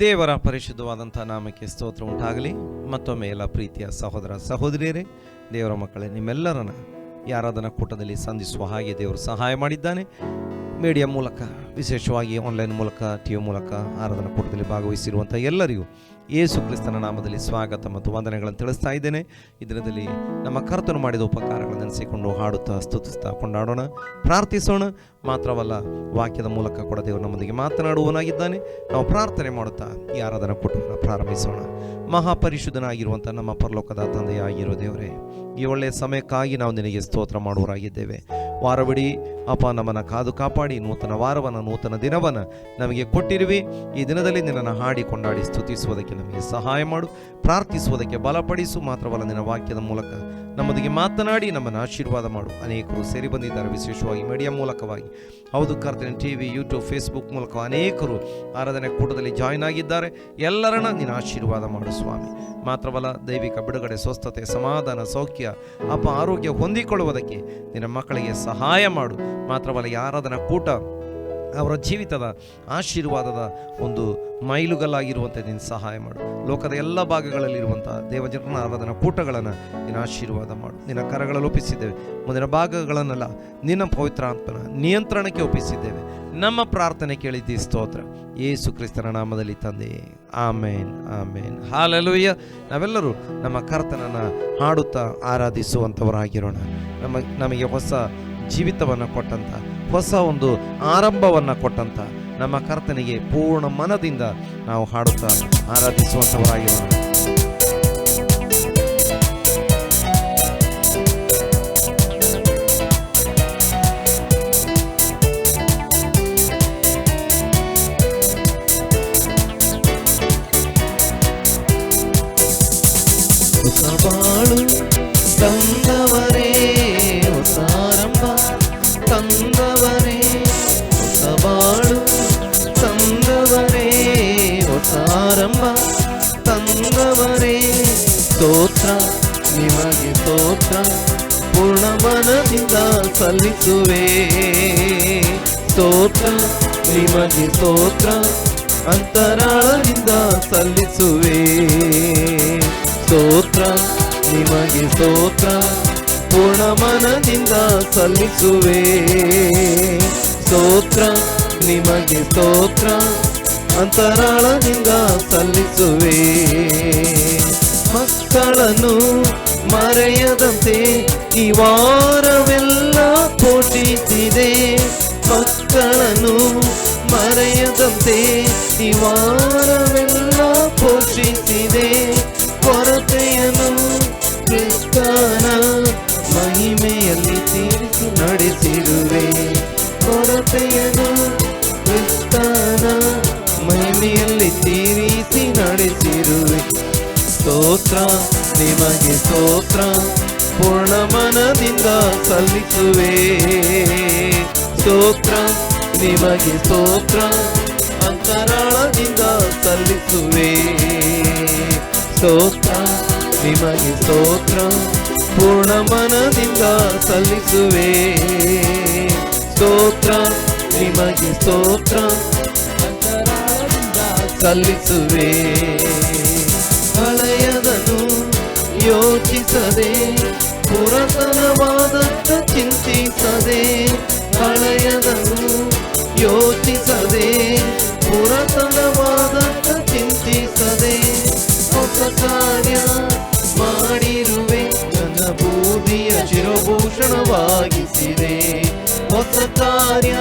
ದೇವರ ಪರಿಶುದ್ಧವಾದಂಥ ನಾಮಕ್ಕೆ ಸ್ತೋತ್ರ ಉಂಟಾಗಲಿ. ಮತ್ತೊಮ್ಮೆ ಎಲ್ಲ ಪ್ರೀತಿಯ ಸಹೋದರ ಸಹೋದರಿಯರೇ, ದೇವರ ಮಕ್ಕಳೇ, ನಿಮ್ಮೆಲ್ಲರನ್ನ ಈ ಆರಾಧನಾ ಕೂಟದಲ್ಲಿ ಸಂಧಿಸುವ ಹಾಗೆ ದೇವರು ಸಹಾಯ ಮಾಡಿದ್ದಾನೆ. ಮೀಡಿಯಾ ಮೂಲಕ, ವಿಶೇಷವಾಗಿ ಆನ್ಲೈನ್ ಮೂಲಕ, ಟಿವಿ ಮೂಲಕ ಆರಾಧನಾ ಕೂಟದಲ್ಲಿ ಭಾಗವಹಿಸಿರುವಂಥ ಎಲ್ಲರಿಗೂ ಯೇಸು ಕ್ರಿಸ್ತನ ನಾಮದಲ್ಲಿ ಸ್ವಾಗತ ಮತ್ತು ವಂದನೆಗಳನ್ನು ತಿಳಿಸ್ತಾ ಇದ್ದೇನೆ. ಇದರಲ್ಲಿ ನಮ್ಮ ಕರ್ತನು ಮಾಡಿದ ಉಪಕಾರಗಳನ್ನು ನೆನೆಸಿಕೊಂಡು ಹಾಡುತ್ತಾ, ಸ್ತುತಿಸ್ತಾ, ಕೊಂಡಾಡೋಣ, ಪ್ರಾರ್ಥಿಸೋಣ. ಮಾತ್ರವಲ್ಲ, ವಾಕ್ಯದ ಮೂಲಕ ಕೂಡ ದೇವರು ನಮ್ಮೊಂದಿಗೆ ಮಾತನಾಡುವನಾಗಿದ್ದಾನೆ. ನಾವು ಪ್ರಾರ್ಥನೆ ಮಾಡುತ್ತಾ ಈ ಆರಾಧನಾ ಕೂಟವನ್ನು ಪ್ರಾರಂಭಿಸೋಣ. ಮಹಾಪರಿಶುದ್ಧನಾಗಿರುವಂಥ ನಮ್ಮ ಪರಲೋಕದ ತಂದೆಯಾಗಿರೋ ದೇವರೇ, ಈ ಒಳ್ಳೆಯ ಸಮಯಕ್ಕಾಗಿ ನಾವು ನಿನಗೆ ಸ್ತೋತ್ರ ಮಾಡುವರಾಗಿದ್ದೇವೆ. ವಾರವಿಡೀ ಅಪ್ಪ ನಮ್ಮನ್ನು ಕಾದು ಕಾಪಾಡಿ ನೂತನ ವಾರವನ್ನು, ನೂತನ ದಿನವನ್ನು ನಮಗೆ ಕೊಟ್ಟಿರುವಿ. ಈ ದಿನದಲ್ಲಿ ನಿನ್ನನ್ನು ಹಾಡಿ ಕೊಂಡಾಡಿ ಸ್ತುತಿಸುವುದಕ್ಕೆ ನಮಗೆ ಸಹಾಯ ಮಾಡು, ಪ್ರಾರ್ಥಿಸುವುದಕ್ಕೆ ಬಲಪಡಿಸು. ಮಾತ್ರವಲ್ಲ, ನಿನ್ನ ವಾಕ್ಯದ ಮೂಲಕ ನಮ್ಮೊಂದಿಗೆ ಮಾತನಾಡಿ ನಮ್ಮನ್ನು ಆಶೀರ್ವಾದ ಮಾಡು. ಅನೇಕರು ಸೇರಿ ಬಂದಿದ್ದಾರೆ, ವಿಶೇಷವಾಗಿ ಮೀಡಿಯಾ ಮೂಲಕವಾಗಿ. ಹೌದು ಕರ್ತನೆ, ಟಿವಿ, ಯೂಟ್ಯೂಬ್, ಫೇಸ್ಬುಕ್ ಮೂಲಕ ಅನೇಕರು ಆರಾಧನೆ ಕೂಟದಲ್ಲಿ ಜಾಯಿನ್ ಆಗಿದ್ದಾರೆ. ಎಲ್ಲರನ್ನ ನಿನ್ನ ಆಶೀರ್ವಾದ ಮಾಡು ಸ್ವಾಮಿ. ಮಾತ್ರವಲ್ಲ, ದೈವಿಕ ಬಿಡುಗಡೆ, ಸ್ವಸ್ಥತೆ, ಸಮಾಧಾನ, ಸೌಖ್ಯ, ಅಪ್ಪ ಆರೋಗ್ಯ ಹೊಂದಿಕೊಳ್ಳುವುದಕ್ಕೆ ನಿನ್ನ ಮಕ್ಕಳಿಗೆ ಸಹಾಯ ಮಾಡು. ಮಾತ್ರವಲ್ಲ, ಈ ಆರಾಧನಾ ಕೂಟ ಅವರ ಜೀವಿತದ ಆಶೀರ್ವಾದದ ಒಂದು ಮೈಲುಗಲ್ಲಾಗಿರುವಂತೆ ನೀನು ಸಹಾಯ ಮಾಡು. ಲೋಕದ ಎಲ್ಲ ಭಾಗಗಳಲ್ಲಿರುವಂಥ ದೇವಜನರ ಆರಾಧನಾ ಕೂಟಗಳನ್ನು ನಿನ್ನ ಆಶೀರ್ವಾದ ಮಾಡು. ನಿನ್ನ ಕರಗಳಲ್ಲಿ ಒಪ್ಪಿಸಿದ್ದೇವೆ. ಮುಂದಿನ ಭಾಗಗಳನ್ನೆಲ್ಲ ನಿನ್ನ ಪವಿತ್ರಾತ್ಮನ ನಿಯಂತ್ರಣಕ್ಕೆ ಒಪ್ಪಿಸಿದ್ದೇವೆ. ನಮ್ಮ ಪ್ರಾರ್ಥನೆ ಕೇಳಿದ್ದಿ, ಸ್ತೋತ್ರ ಯೇಸು ಕ್ರಿಸ್ತನ ನಾಮದಲ್ಲಿ ತಂದೆ, ಆಮೇನ್, ಆಮೇನ್, ಹಾಲೆಲೂಯ. ನಾವೆಲ್ಲರೂ ನಮ್ಮ ಕರ್ತನನ್ನು ಹಾಡುತ್ತಾ ಆರಾಧಿಸುವಂಥವರಾಗಿರೋಣ. ನಮಗೆ ಹೊಸ ಜೀವಿತವನ್ನು ಕೊಟ್ಟಂಥ, ಹೊಸ ಒಂದು ಆರಂಭವನ್ನು ಕೊಟ್ಟಂಥ ನಮ್ಮ ಕರ್ತನಿಗೆ ಪೂರ್ಣ ಮನದಿಂದ ನಾವು ಹಾಡುತ್ತಾ ಆರಾಧಿಸುವಂಥವರಾಗಿರೋಣ. ಬಾಳು ತಂದವರೇ, ಹೊಸ ಆರಂಭ ತಂದವರೇ, ಹೊಸ ಬಾಳು ತಂದವರೇ, ಹೊಸ ಆರಂಭ ತಂದವರೇ. ಸ್ತೋತ್ರ ನಿಮಗೆ ಸ್ತೋತ್ರ, ಪೂರ್ಣ ಮನದಿಂದ ಸಲ್ಲಿಸುವೆ. ಸ್ತೋತ್ರ ನಿಮಗೆ ಸ್ತೋತ್ರ, ಅಂತರಾಳದಿಂದ ಸಲ್ಲಿಸುವೆ. ಸ್ತೋತ್ರ ನಿಮಗೆ ಸ್ತೋತ್ರ, ಪೂರ್ಣ ಮನದಿಂದ ಸಲ್ಲಿಸುವೆ. ಸ್ತೋತ್ರ ನಿಮಗೆ ಸ್ತೋತ್ರ, ಅಂತರಾಳದಿಂದ ಸಲ್ಲಿಸುವೆ. ಮಕ್ಕಳನ್ನು ಮರೆಯದಂತೆ ಈ ವಾರವೆಲ್ಲ ಪೋಷಿಸಿದೆ. ಮಕ್ಕಳನ್ನು ಮರೆಯದಂತೆ ಈ ವಾರವೆಲ್ಲ ಪೋಷಿಸಿದೆ. ಕೊರತೆಯನ್ನು ಕ್ರಿಸ್ತನ ಮಹಿಮೆಯಲ್ಲಿ ತೀರಿಸಿ ನಡೆಸಿರುವೆ. ಕೊರತೆಯನ್ನು ಕ್ರಿಸ್ತನ ಮಹಿಮೆಯಲ್ಲಿ ತೀರಿಸಿ ನಡೆಸಿರುವೆ. ಸ್ತೋತ್ರ ನಿಮಗೆ ಸ್ತೋತ್ರ, ಪೂರ್ಣ ಮನದಿಂದ ಸಲ್ಲಿಸುವೆ. ಸ್ತೋತ್ರ ನಿಮಗೆ ಸ್ತೋತ್ರ, ಅಂತರಾಳದಿಂದ ಸಲ್ಲಿಸುವೆ. ಸ್ತೋತ್ರ ನಿಮಗೆ ಸ್ತೋತ್ರ, ಪೂರ್ಣ ಮನದಿಂದ ಸಲ್ಲಿಸುವೆ. ಸ್ತೋತ್ರ ನಿಮಗೆ ಸ್ತೋತ್ರ, ಅಂತರಾಳದಿಂದ ಸಲ್ಲಿಸುವೆ. ಹಳೆಯದನ್ನು ಯೋಚಿಸದೆ, ಪುರಾತನವಾದದ್ದ ಚಿಂತಿಸದೆ. ಹಳೆಯದನ್ನು ಯೋಚಿಸದೆ, ಪುರಾತನವಾದದ್ದ ಚಿಂತಿಸದೆ. ಹೊಸ ಕಾರ್ಯ ಮಾಡಿರುವೆ, ನನ್ನ ಬೂದಿಯ ಶಿರೋಭೂಷಣವಾಗಿಸಿದೆ. ಹೊಸ ಕಾರ್ಯ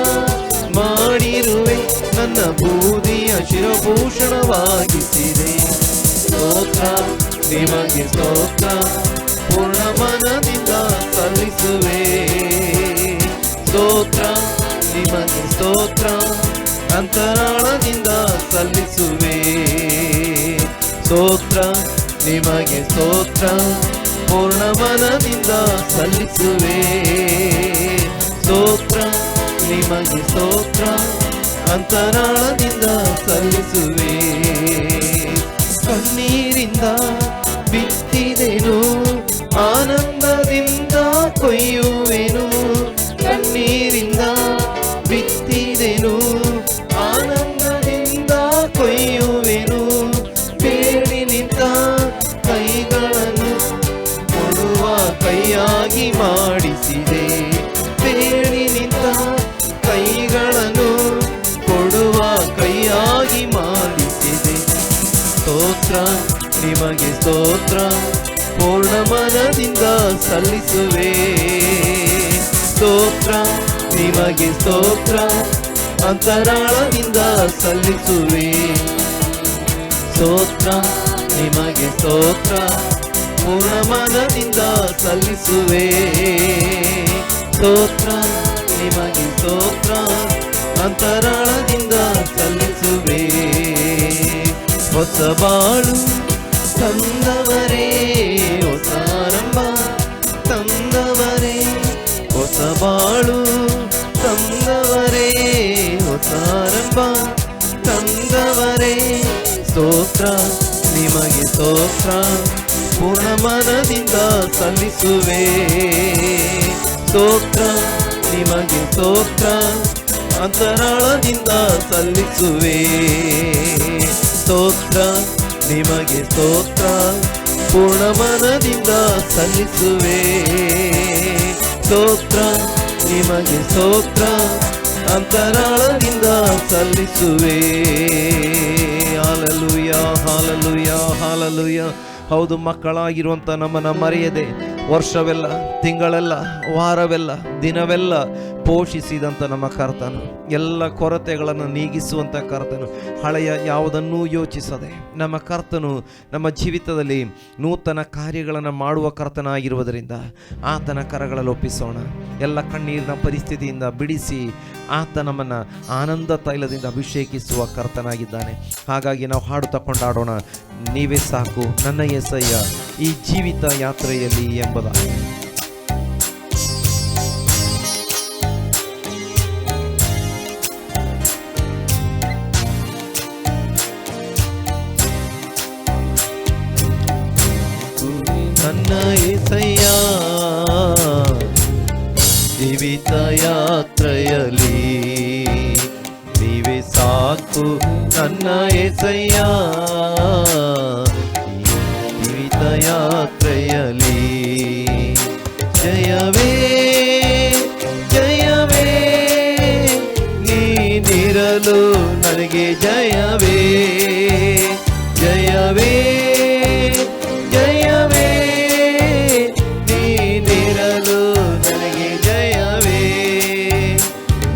ಮಾಡಿರುವೆ, ನನ್ನ ಬೂದಿಯ ಶಿರೋಭೂಷಣವಾಗಿಸಿದೆ. ಸ್ತೋತ್ರ ನಿಮಗೆ ಸ್ತೋತ್ರ, ಪೂರ್ಣ ಮನದಿಂದ ಸಲ್ಲಿಸುವೆ. ಸ್ತೋತ್ರ ನಿಮಗೆ ಸ್ತೋತ್ರ, ಅಂತರಾಳದಿಂದ ಸಲ್ಲಿಸುವೆ. ಸ್ತೋತ್ರ ನಿಮಗೆ ಸ್ತೋತ್ರ, ಪೂರ್ಣ ಮನದಿಂದ ಸಲ್ಲಿಸುವೆ. ಸ್ತೋತ್ರ ನಿಮಗೆ ಸ್ತೋತ್ರ, ಅಂತರಾಳದಿಂದ ಸಲ್ಲಿಸುವೆ. ಕಣ್ಣೀರಿಂದ ಬಿತ್ತಿದೆನು, ಆನಂದದಿಂದ ಕೊಯ್ಯುವೆನು. ಕಣ್ಣೀರಿಂದ ಬಿತ್ತಿದೆನು, ಆನಂದದಿಂದ ಕೊಯ್ಯುವೆನು. ಸ್ತೋತ್ರ ನಿಮಗೆ ಸ್ತೋತ್ರ ಪೂರ್ಣ ಮನದಿಂದ ಸಲ್ಲಿಸುವೆ ಸ್ತೋತ್ರ ನಿಮಗೆ ಸ್ತೋತ್ರ ಅಂತರಾಳದಿಂದ ಸಲ್ಲಿಸುವೆ ಸ್ತೋತ್ರ ನಿಮಗೆ ಸ್ತೋತ್ರ ಪೂರ್ಣ ಮನದಿಂದ ಸಲ್ಲಿಸುವೆ ಸ್ತೋತ್ರ ನಿಮಗೆ ಸ್ತೋತ್ರ ಅಂತರಾಳದಿಂದ ಸಲ್ಲಿಸುವೆ ಹೊಸ ಬಾಳು ತಂದವರೇ ಹೊಸ ಆರಂಭ ತಂದವರೇ ಹೊಸ ಬಾಳು ತಂದವರೇ ಹೊಸ ಆರಂಭ ತಂದವರೇ ಸ್ತೋತ್ರ ನಿಮಗೆ ಸ್ತೋತ್ರ ಪೂರ್ಣ ಮನದಿಂದ ಸಲ್ಲಿಸುವೆ ಸ್ತೋತ್ರ ನಿಮಗೆ ಸ್ತೋತ್ರ ಅಂತರಾಳದಿಂದ ಸಲ್ಲಿಸುವೆ ಸ್ತೋತ್ರ ನಿಮಗೆ ಸ್ತೋತ್ರ ಪೂರ್ಣ ಮನದಿಂದ ಸಲ್ಲಿಸುವೆ ಸ್ತೋತ್ರ ನಿಮಗೆ ಸ್ತೋತ್ರ ಅಂತರಾಳದಿಂದ ಸಲ್ಲಿಸುವೆ ಹಾಲೆಲೂಯ ಹಾಲೆಲೂಯ ಹಾಲೆಲೂಯ. ಹೌದು, ಮಕ್ಕಳಾಗಿರುವಂಥ ನಮ್ಮನ್ನು ಮರೆಯದೆ ವರ್ಷವೆಲ್ಲ ತಿಂಗಳೆಲ್ಲ ವಾರವೆಲ್ಲ ದಿನವೆಲ್ಲ ಪೋಷಿಸಿದಂಥ ನಮ್ಮ ಕರ್ತನು, ಎಲ್ಲ ಕೊರತೆಗಳನ್ನು ನೀಗಿಸುವಂಥ ಕರ್ತನು, ಹಳೆಯ ಯಾವುದನ್ನೂ ಯೋಚಿಸದೆ ನಮ್ಮ ಕರ್ತನು ನಮ್ಮ ಜೀವಿತದಲ್ಲಿ ನೂತನ ಕಾರ್ಯಗಳನ್ನು ಮಾಡುವ ಕರ್ತನಾಗಿರುವುದರಿಂದ ಆತನ ಕರಗಳಲ್ಲಿ ಒಪ್ಪಿಸೋಣ. ಎಲ್ಲ ಕಣ್ಣೀರಿನ ಪರಿಸ್ಥಿತಿಯಿಂದ ಬಿಡಿಸಿ ಆತ ನಮ್ಮನ್ನು ಆನಂದ ತೈಲದಿಂದ ಅಭಿಷೇಕಿಸುವ ಕರ್ತನಾಗಿದ್ದಾನೆ. ಹಾಗಾಗಿ ನಾವು ಹಾಡು ತಕೊಂಡಾಡೋಣ, ನೀವೇ ಸಾಕು ನನ್ನ యేసయ్య ಈ ಜೀವಿತ ಯಾತ್ರೆಯಲ್ಲಿ ಎಂಬುದಾಗಿ. ನನ್ನ యేసయ్య ಜೀವಿತ ಯಾತ್ರೆಯಲ್ಲಿ ನೀವೇ ಸಾಕು ನನ್ನ యేసయ్య ಜೀವಿತ ಯಾತ್ರೆಯಲ್ಲಿ ಜಯವೇ ಜಯವೇ ನೀನಿರಲು ನನಗೆ ಜಯವೇ ಜಯವೇ ಜಯವೇ ನೀನಿರಲು ನನಗೆ ಜಯವೇ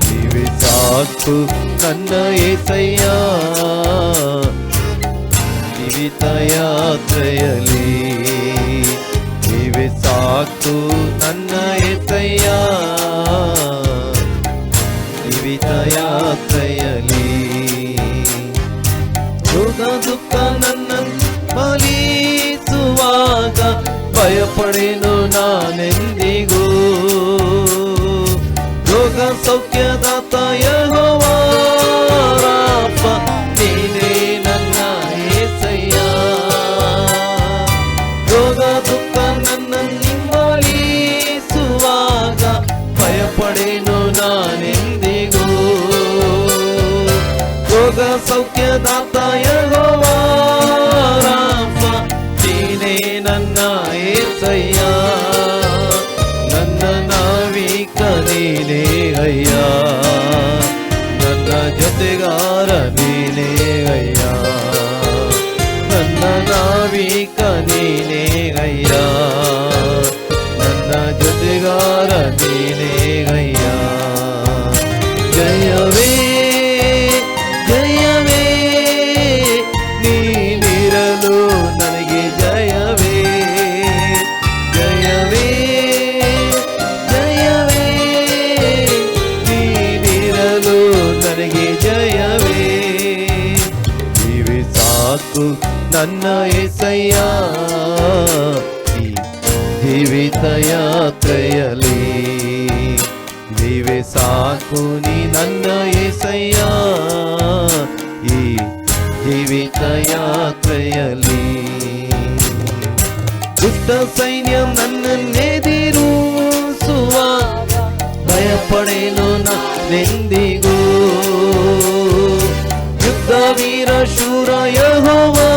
ನೀವೇ ಸಾಕು ನನ್ನ యేసయ్య ಜೀವಿತ ಯಾತ್ರೆಯಲ್ಲಿ ನೀವೇ ಸಾಕು ನನ್ನ యేసయ్య ಜೀವಿತ ಯಾತ್ರೆಯಲ್ಲಿ ರೋಗ ದುಃಖ ನನ್ನನ್ನು ಪಾಲಿಸುವಾಗ ಭಯಪಡೆನು ನಾನೆಂದಿಗೂ ರೋಗ ಸೌಖ್ಯದಾತ ಯೆಹೋವಾ ರಾಫ ನೀನೇ ನನ್ನ యేసయ్య ರೋಗ ದುಃಖ ನನ್ನನ್ನು ಹಿಂಬಾಲಿಸುವಾಗ ಭಯಪಡೆನು ನಾನೆಂದಿಗೂ ರೋಗ ಸೌಖ್ಯದಾತ ಯೆಹೋವಾ ರಾಫ ನೀನೇ ನನ್ನ యేసయ్య ನನ್ನ ನಾವಿಕ ನೀನೇ ಅಯ್ಯ ನನ್ನ ಜೊತೆಗಾರ ನೀನೇ ಅಯ್ಯ ನನ್ನ ನಾವಿಕ ನೀನೇ ಅಯ್ಯ ನನ್ನ ಜೊತೆಗಾರ ನೀನೇ ಅಯ್ಯ ಜಯವೇ ಜಯವೇ ನೀನಿರಲು ನನಗೆ ಜಯವೇ ಜಯವೇ ಜಯವೇ ನೀನಿರಲು ನನಗೆ ಜಯವೇ ನೀವೇ ಸಾಕು ನನ್ನ యేసయ్య ಈ ಜೀವಿತ ಯಾತ್ರೆಯಲ್ಲಿ ನೀವೇ ಸಾಕು ನೀ ನನ್ನ యేసయ్య ಈ ಜೀವಿತ ಯಾತ್ರೆಯಲ್ಲಿ ದುಷ್ಟ ಸೈನ್ಯ ನನ್ನನ್ನೆದಿರಿಸುವ ಭಯಪಡೆನು ನಾನೆಂದಿಗೂ ಯುದ್ಧ ವೀರ ಶೂರ ಯೆಹೋವಾ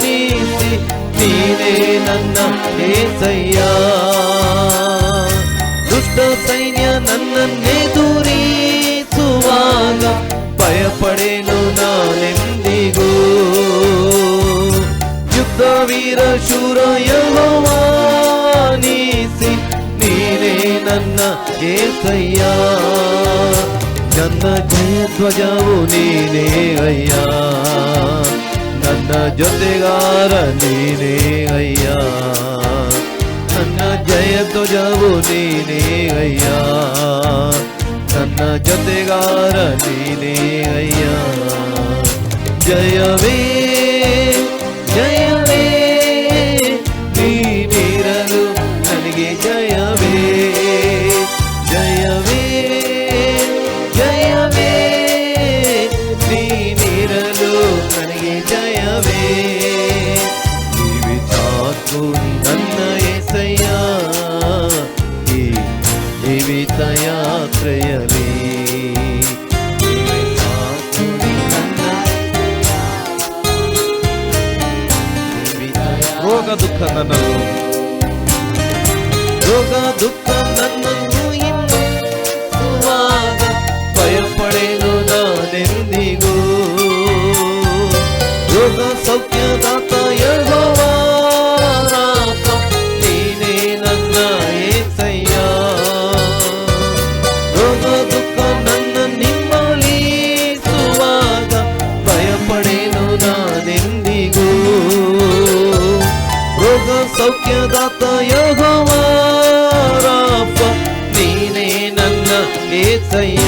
ನೀತಿ ನೀನೇ ನನ್ನ యేసయ్య ದುಷ್ಟ ಸೈನ್ಯ ನನ್ನನ್ನೆದುರಿಸುವಾಗ ಭಯಪಡೆನು ನಾನೆಂದಿಗೂ ಶೂರ ಯೆಹೋವಾ ನೀಸಿ ನೀನೇ ನನ್ನ ಏಸಯ್ಯ, ನನ್ನ ಜಯಧ್ವಜವು ನೀನೇ ಅಯ್ಯ, ನನ್ನ ಜೊತೆಗಾರ ನೀನೇ ಅಯ್ಯ, ನನ್ನ ಜಯಧ್ವಜವು ನೀನೇ ಅಯ್ಯ, ನನ್ನ ಜೊತೆಗಾರ ನೀನೇ ಅಯ್ಯ. ಜಯವೇ ಜಯವೇ ನೀನಿರಲು ನನಗೆ ಜಯವೇ, ಜಯವೇ ಜಯವೇ ನೀನಿರಲು ನನಗೆ ಜಯವೇ. ಜೀವಿತಾತ್ಮು ನನ್ನ యేసయ్య, ಈ ಜೀವಿತ ಯಾತ್ರೆಯಲ್ಲಿ ರೋಗ ದುಃಖ ನನ್ನನ್ನು ಹಿಂಸುವಾಗ ಭಯಪಡೆನು ನಾನೆಂದಿಗೂ. ರೋಗ ಸೌಖ್ಯದಾತ ಯೆಹೋವಾ ರಾಫ ನೀನೇ ನನ್ನ యేసయ్య, ರೋಗ ದುಃಖ ನನ್ನ ನಿಮ್ಮಲಿಸುವಾಗ ಭಯಪಡೆನು ನಾನೆಂದಿಗೂ. ರೋಗ ಸೌಖ್ಯದಾತ ಯೆಹೋವಾ ರಾಫ ನೀನೇ ನನ್ನ యేసయ్య,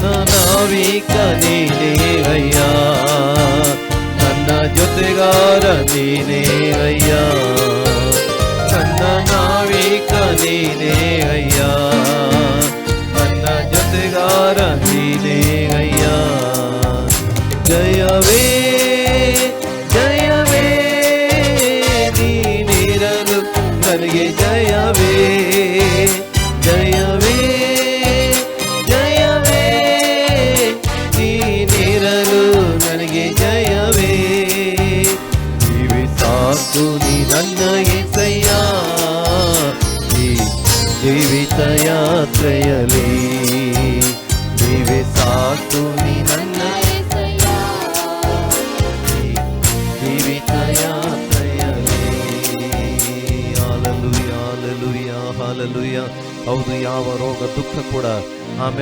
ನಾವಿಕ ನೀನೇ ಅಯ್ಯ, ನನ್ನ ಜೊತೆಗಾರ ನೀನೇ ಅಯ್ಯ, ನನ್ನ ನಾವಿಕ ನೀನೇ ಅಯ್ಯ, ನನ್ನ ಜೊತೆಗಾರ ನೀನೇ ಅಯ್ಯ. ಜಯವೇ ಜಯವೇ ನೀನಿರಲು ನನಗೆ ಜಯವೇ, ಜಯವೇ ಜಯವೇ ನೀನಿರಲು ನನಗೆ ಜಯವೇ. ಜೀವಿತಾಕು ನೀ ನನ್ನ యేసయ్య, ಈ ಜೀವಿತ ಯಾತ್ರೆಯಲ್ಲಿ ನೀವೇ ಸಾಕು ನೀ ನನ್ನ ಜೀವಿತ ಯಾತ್ರೆಯಲ್ಲಿ. Hallelujah hallelujah hallelujah. ಹೌದು, ಯಾವ ರೋಗ ದುಃಖ ಕೂಡ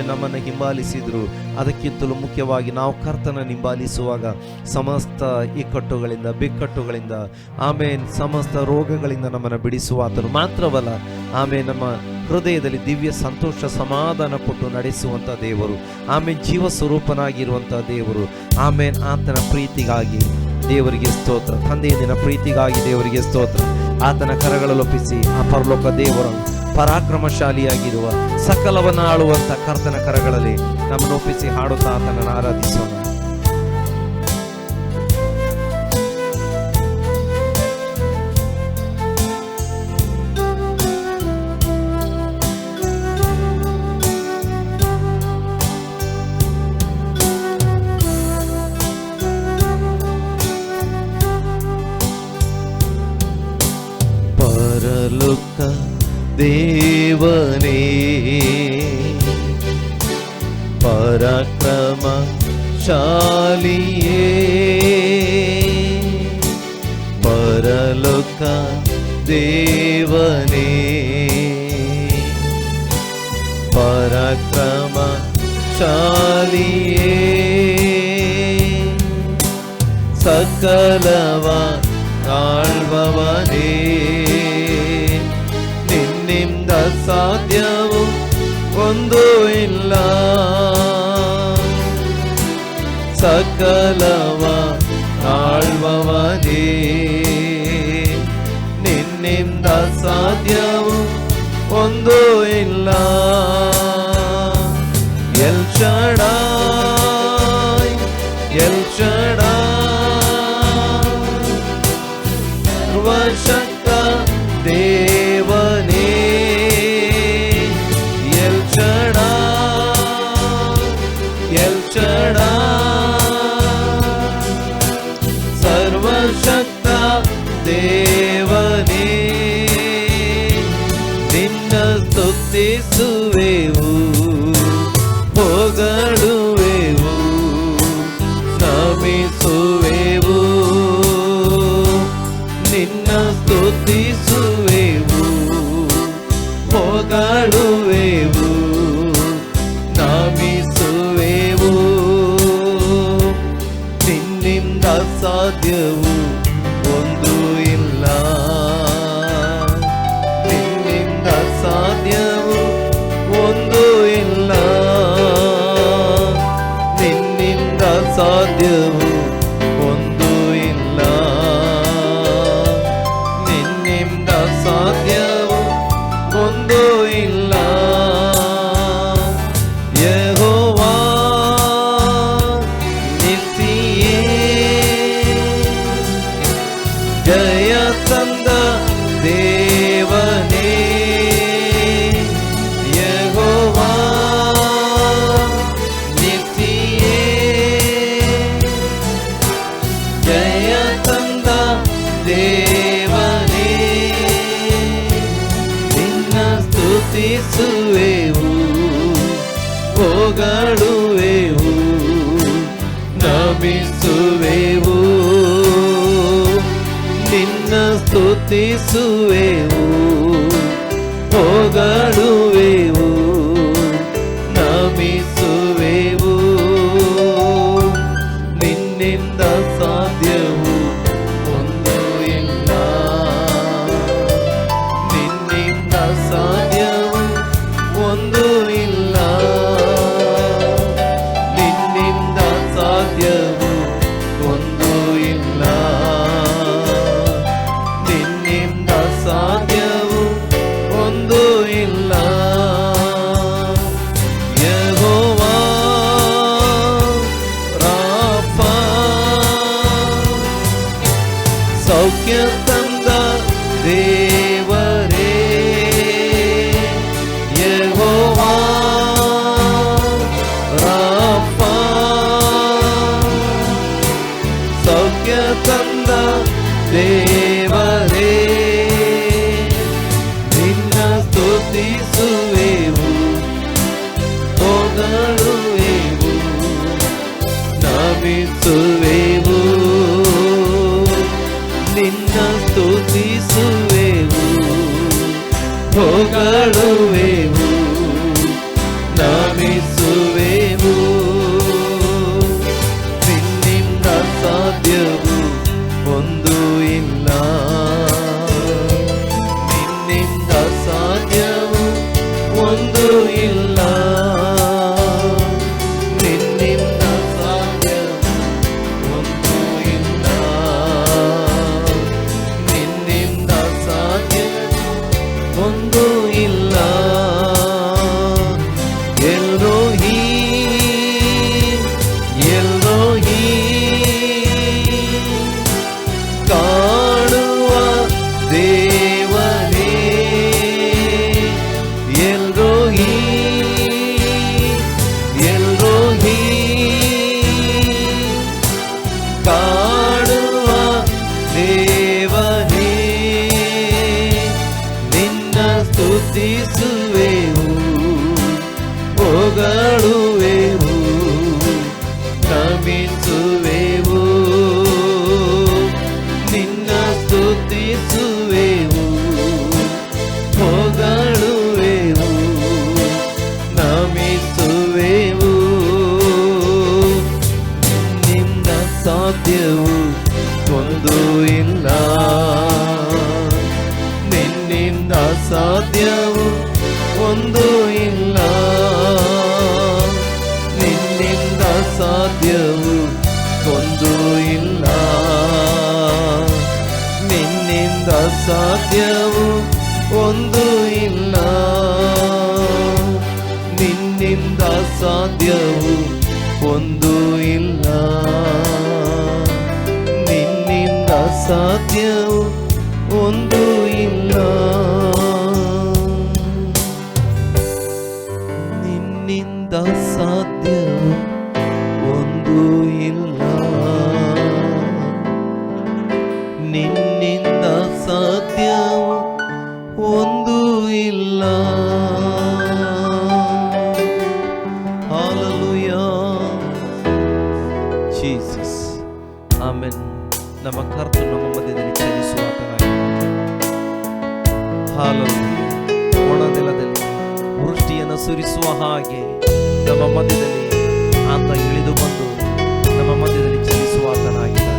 ನಮ್ಮನ್ನು ಹಿಂಬಾಲಿಸಿದ್ರು, ಅದಕ್ಕಿಂತಲೂ ಮುಖ್ಯವಾಗಿ ನಾವು ಕರ್ತನ ಹಿಂಬಾಲಿಸುವಾಗ ಸಮಸ್ತ ಇಕ್ಕಟ್ಟುಗಳಿಂದ ಬಿಕ್ಕಟ್ಟುಗಳಿಂದ ಸಮಸ್ತ ರೋಗಗಳಿಂದ ನಮ್ಮನ್ನು ಬಿಡಿಸುವ ಆತನು ಮಾತ್ರವಲ್ಲ, ನಮ್ಮ ಹೃದಯದಲ್ಲಿ ದಿವ್ಯ ಸಂತೋಷ ಸಮಾಧಾನ ಕೊಟ್ಟು ನಡೆಸುವಂಥ ದೇವರು, ಜೀವ ಸ್ವರೂಪನಾಗಿರುವಂಥ ದೇವರು. ಆತನ ಪ್ರೀತಿಗಾಗಿ ದೇವರಿಗೆ ಸ್ತೋತ್ರ, ತಂದೆಯ ದಿನ ಪ್ರೀತಿಗಾಗಿ ದೇವರಿಗೆ ಸ್ತೋತ್ರ. ಆತನ ಕರಗಳಲ್ಲೊಪ್ಪಿಸಿ ಆ ಪರಲೋಕ ದೇವರು ಪರಾಕ್ರಮಶಾಲಿಯಾಗಿರುವ ಸಕಲವನ್ನು ಆಳುವಂಥ ಕರ್ತನ ಕರಗಳಲ್ಲಿ ನಮ್ಮನ್ನು ಒಪ್ಪಿಸಿ ಹಾಡುತ್ತಾ ಆತನನ್ನು ಆರಾಧಿಸೋಣ. ಪರಲೋಕ ದೇವನೇ ಪರಾಕ್ರಮ ಶಾಲಿಯೇ, ಪರಲೋಕ ದೇವನೇ ಪರಾಕ್ರಮ ಶಾಲಿಯೇ, ಸಕಲವ ಆಳ್ವವನೇ, ನಿನ್ನಿಂದ ಸಾಧ್ಯವು ಒಂದು ಇಲ್ಲ, ಸಕಲವ ಆಳ್ವವನೇ, ನಿನ್ನಿಂದ ಸಾಧ್ಯವು ಒಂದು ಇಲ್ಲ. ಎಲ್ ಶಡಾಯ್ ಎಲ್ ಶಡಾಯ್ ಸರ್ವಶಕ್ತ ದೇವನೇ, ಎಲ್ ಶಡಾಯ್ ಎಲ್ ಶಡಾಯ್ ಸರ್ವಶಕ್ತ ದೇವನೇ, ನಿನ್ನ ಸ್ತುತಿಸುವೆವು ಹೊಗಳುವೆವು ನಮಿಸುವೆವು, ಸ್ತುತಿಸುವೆವು, ಹೊಗಳುವೆವು, ನಮಿಸುವೆವು. ನಿನ್ನಿಂದ ಸಾಧ್ಯವು ಒಂದು ಇಲ್ಲ, ನಿನ್ನಿಂದ ಸಾಧ್ಯವು ಒಂದು ಇಲ್ಲ, ನಿನ್ನಿಂದ ಸಾಧ್ಯವು ಒಂದು ಇಲ್ಲ, ನಿನ್ನಿಂದ ಸಾಧ್ಯವು ಒಂದು ಇಲ್ಲ. ಯೆಹೋವಾ ನಿಸ್ಸಿಯೇ, ಜಯ ತಂದ ದೇವನೇ, ಯೆಹೋವಾ ನಿಸ್ಸಿಯೇ, ಜಯ ತಂದ ದೇವನೇ. ನಿನ್ನ ಸ್ತುತಿಸುವೆವು, ಹೊಗಳುವೆವು, ನಮಿಸುವೆವು. ನಿನ್ನ ಸ್ತುತಿಸುವೆವು, ಹೊಗಳುವೆವು, ನಮಿಸುವೆವು. ನಿನ್ನಿಂದ ಸಾಧ್ಯವು ಒಂದು ಇಲ್ಲ, ನಿನ್ನಿಂದ ಸಾಧ್ಯವು ಒಂದು ಇಲ್ಲ, ನಿನ್ನಿಂದ ಸಾಧ್ಯವು ಒಂದು ಇಲ್ಲ, ನಿನ್ನಿಂದ ಸಾಧ್ಯವು ಒಂದು ಇಲ್ಲ. ಯೆಹೋವಾ ರಾಫಾ, ಸೌಖ್ಯ ತಂದ ದೇವರೇ, ಯೆಹೋವಾ ರಾಫಾ, ಸೌಖ್ಯ ತಂದ ದೇವರೇ. ನಿನ್ನ ಸ್ತುತಿಸುವೆವು, ಹೊಗಳುವೆವು, ನಮಿಸುವೆವು. ನಿನ್ನ ಸ್ತುತಿಸುವೆವು, ಹೊಗಳುವೆವು, ನಮಿಸುವೆವು. ನಿನ್ನಿಂದ ಸಾಧ್ಯವು ಒಂದು ಇಲ್ಲ, ನಿನ್ನಿಂದ ಸಾಧ್ಯವು ಒಂದು ಇಲ್ಲ, ನಿನ್ನಿಂದ ಸಾಧ್ಯವು ಒಂದು ಇಲ್ಲ, ನಿನ್ನಿಂದ ಸಾಧ್ಯವು ಒಂದು ಇಲ್ಲ. ಎಲ್ರೋಹಿ, ಎಲ್ರೋಹಿ, ಕಾಣುವ ದೇವನೇ, ಎಲ್ರೋಹಿ, ಎಲ್ರೋಹಿ, ಕಾಣುವ ದೇವನೇ. ನಿನ್ನ ಸ್ತುತಿಸುವೆವು, ಹೊಗಳುವೆವು, ನಮಿಸುವೆವು. ನಿನ್ನ ಸ್ತುತಿಸುವೆವು, ಹೊಗಳುವೆವು, ನಮಿಸುವೆವು. ನಿನ್ನಿಂದ ಸಾಧ್ಯವು ಒಂದು ಇಲ್ಲ, ನಿನ್ನಿಂದ ಸಾಧ್ಯವು ಒಂದು ಇಲ್ಲ, ನಿನ್ನಿಂದ ಸಾಧ್ಯವು ಒಂದು ಇಲ್ಲ, ನಿನ್ನಿಂದ ಸಾಧ್ಯವು ಒಂದು ಇಲ್ಲ, ನಿನ್ನಿಂದ ಸಾಧ್ಯವು ಒಂದು ಇಲ್ಲ, ನಿನ್ನಿಂದ ಸಾಧ್ಯವು ಒಂದು ಇಲ್ಲ, ನಿನ್ನಿಂದ ಸಾಧ್ಯವು ಒಂದು ಇಲ್ಲ, ನಿನ್ನಿಂದ ಸಾಧ್ಯವು ಒಂದು ಇಲ್ಲ. Hallelujah. Jesus. ಆಮೆನ್. ನಮ್ಮ ಕರ್ತನು ನಮ್ಮ ಮಧ್ಯದಲ್ಲಿ ಚಲಿಸುವಾತನಾಗಿ ಒಣನೆಲದಲ್ಲಿ ವೃಷ್ಟಿಯನ್ನು ಸುರಿಸುವ ಹಾಗೆ ನಮ್ಮ ಮಧ್ಯದಲ್ಲಿ ಆತ ಇಳಿದು ಬಂದು ನಮ್ಮ ಮಧ್ಯದಲ್ಲಿ ಚಲಿಸುವ ಆತನಾಗಿದ್ದಾನೆ.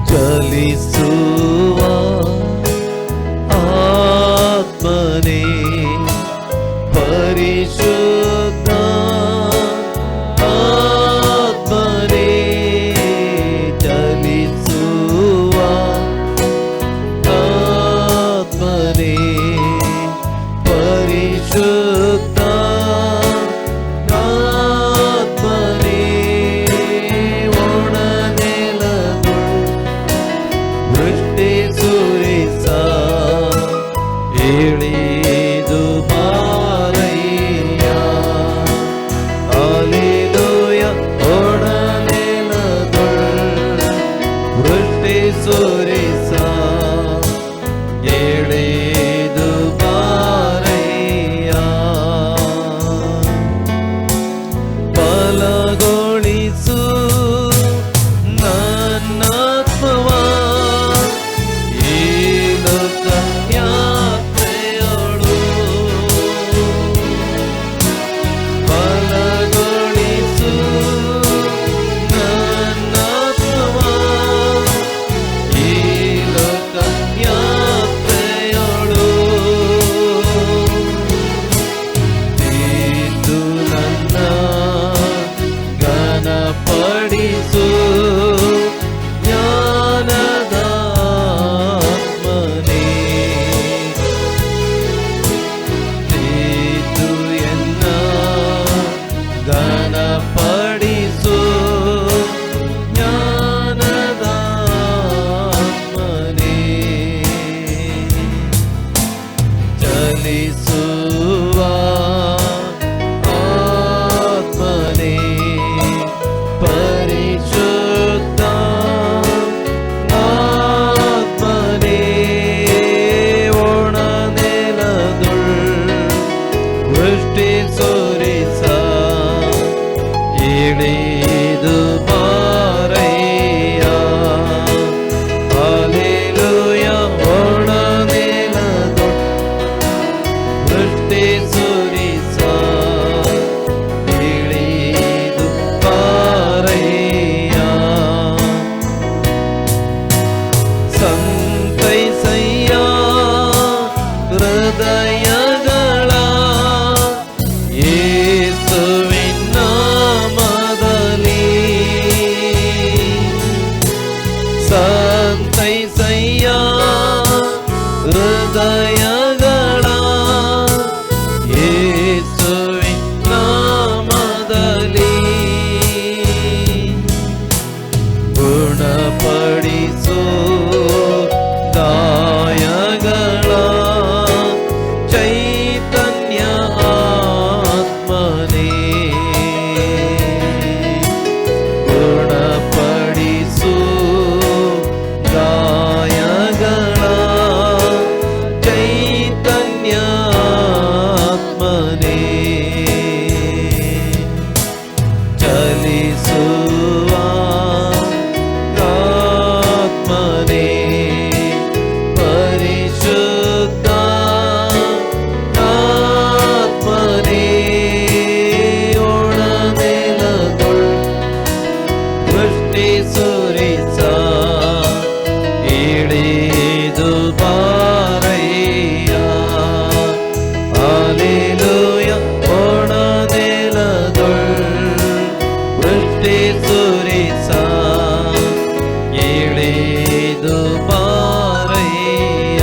ಚಲಿಸುವ ಆತ್ಮನೇ ಪರಿಶುದ್ಧ ಆತ್ಮನೇ ಚಲಿಸುವ ಆತ್ಮನೇ ಪರಿಶುದ್ಧ ಆತ್ಮನೇ ಒಣನೆಲದು ವೃಷ್ಟಿ ಸುರಿಸ ಇಳಿದು ಬಾರಯ್ಯ. ಹಲ್ಲೆಲೂಯ. ಒಣನೆಲದು ವೃಷ್ಟಿ ಸುರಿಸ ಇಳಿದು ಬಾರಯ್ಯ. ಬಲಗೊಳಿಸು ನನ್ನಾತ್ಮವ ಈ ಲೋಕ ಯಾತ್ರೆಯೊಳು. ಬಲಗೊಳಿಸು ನನ್ನಾತ್ಮವ ಈ ಲೋಕ ಯಾತ್ರೆಯೊಳು. ಇದು ನನ್ನ ಘನಪಡಿಸು ಜ್ಞಾನದ ಆತ್ಮನೇ. ಇದು ಎನ್ನ ಘನಪಡಿಸು ಜ್ಞಾನದ ಆತ್ಮನೇ. ಚಲಿಸುವ ಆತ್ಮನೇ ಪರಿಶುದ್ಧ ಆತ್ಮನೇ ಒಣನೆಲದುಳ್ ವೃಷ್ಟಿ ಸುರಿಸ ಇಳಿದು ಬಾರಯ್ಯ. ಹಲ್ಲೆಲೂಯ. ಒಣನೆಲದುಳ್ ವೃಷ್ಟಿ ಸುರಿಸ ಇಳಿದು ಬಾರಯ್ಯ. ಸಂತೈಸಯ್ಯ ಹೃದಯಗಳ ಯೇಸುವಿನ ನಾಮದಲ್ಲಿ. ಸಂತೈಸಯ್ಯ ಹೃದಯಗಳ ಯೇಸುವಿನ ನಾಮದಲ್ಲಿ. ಗುಣಪಡಿಸು ಗಾಯಗಳ ಚೈತನ್ಯ ಆತ್ಮನೇ. ಗುಣಪಡಿಸು ಗಾಯಗಳ ಚೈತನ್ಯ ಆತ್ಮನೇ. ಚಲಿಸುವ ಆತ್ಮನೇ ಪರಿಶುದ್ಧ ಆತ್ಮನೇ ಒಣನೆಲದುಳ್ ವೃಷ್ಟಿ ಸುರಿಸ ಇಳಿದು ಬಾರಯ್ಯ. ಹಲ್ಲೆಲೂಯ. ಒಣನೆಲದುಳ್ ವೃಷ್ಟಿ ಸುರಿಸ ಇಳಿದು ಬಾರಯ್ಯ.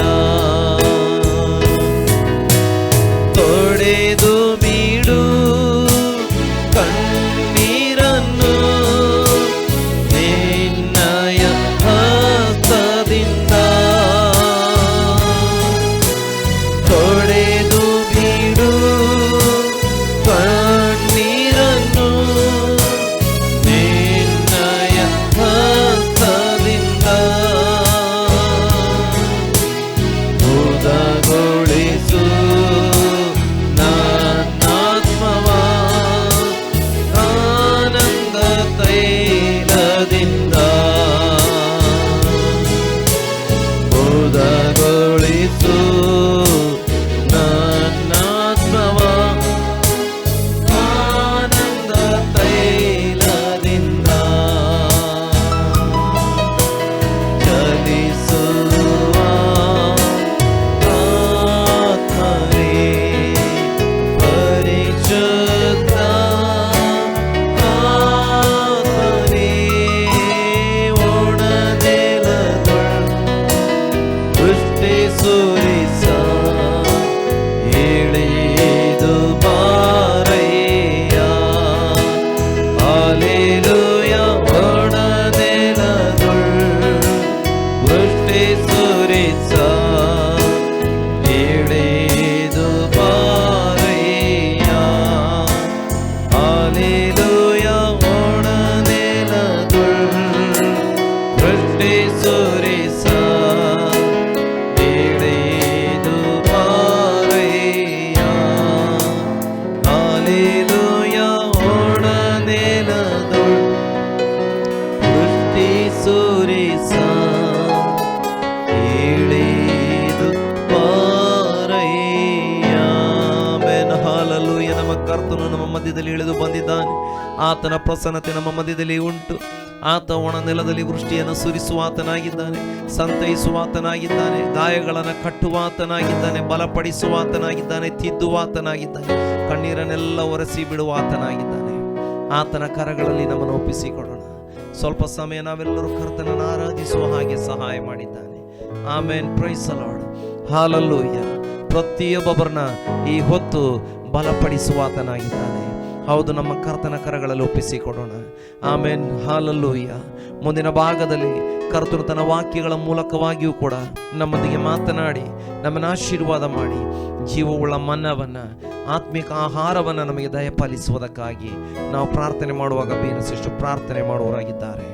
ತೊಡೆದು ಬಿಡು ಕಣ್ಣೀರನ್ನು ನಿನ್ನಯ ಹಸ್ತದಿಂದ. ತೊಡೆದು ಬಿಡು ಕಣ್ಣೀರನ್ನು ನಿನ್ನಯ ಹಸ್ತದಿಂದ. ಮುದಗೊಳಿಸು ನನ್ನಾತ್ಮವ ಕರ್ತನು ನಮ್ಮ ಮಧ್ಯದಲ್ಲಿ ಇಳಿದು ಬಂದಿದ್ದಾನೆ. ಆತನ ಪ್ರಸನ್ನತೆ ನಮ್ಮ ಮಧ್ಯದಲ್ಲಿ ಉಂಟು. ಆತ ಒಣ ನೆಲದಲ್ಲಿ ವೃಷ್ಟಿಯನ್ನು ಸುರಿಸುವಾತನಾಗಿದ್ದಾನೆ, ಸಂತೈಸುವಾತನಾಗಿದ್ದಾನೆ, ಗಾಯಗಳನ್ನು ಕಟ್ಟುವಾತನಾಗಿದ್ದಾನೆ, ಬಲಪಡಿಸುವಾತನಾಗಿದ್ದಾನೆ, ತಿದ್ದುವಾತನಾಗಿದ್ದಾನೆ, ಕಣ್ಣೀರನ್ನೆಲ್ಲ ಒರೆಸಿ ಬಿಡುವಾತನಾಗಿದ್ದಾನೆ. ಆತನ ಕರಗಳಲ್ಲಿ ನಮ್ಮನ್ನು ಒಪ್ಪಿಸಿಕೊಡೋಣ. ಸ್ವಲ್ಪ ಸಮಯ ನಾವೆಲ್ಲರೂ ಕರ್ತನನ್ನು ಆರಾಧಿಸುವ ಹಾಗೆ ಸಹಾಯ ಮಾಡಿದ್ದಾನೆ. Amen. Praise the lord. Hallelujah. ಪ್ರತಿಯೊಬ್ಬರನ್ನ ಈ ಹೊತ್ತು ಬಲಪಡಿಸುವಾತನಾಗಿದ್ದಾನೆ. ಹೌದು, ನಮ್ಮ ಕರ್ತನ ಕರಗಳಲ್ಲಿ ಒಪ್ಪಿಸಿಕೊಡೋಣ. ಆಮೆನ್. ಹಲ್ಲೆಲೂಯಾ. ಮುಂದಿನ ಭಾಗದಲ್ಲಿ ಕರ್ತನು ತನ್ನ ವಾಕ್ಯಗಳ ಮೂಲಕವಾಗಿಯೂ ಕೂಡ ನಮ್ಮೊಂದಿಗೆ ಮಾತನಾಡಿ ನಮ್ಮನ್ನು ಆಶೀರ್ವಾದ ಮಾಡಿ ಜೀವವುಳ್ಳ ಮನ್ನವನ್ನು, ಆತ್ಮಿಕ ಆಹಾರವನ್ನು ನಮಗೆ ದಯಪಾಲಿಸುವುದಕ್ಕಾಗಿ ನಾವು ಪ್ರಾರ್ಥನೆ ಮಾಡುವಾಗ ಬೇನಸಿಷ್ಟು ಪ್ರಾರ್ಥನೆ ಮಾಡುವವರಾಗಿದ್ದಾರೆ.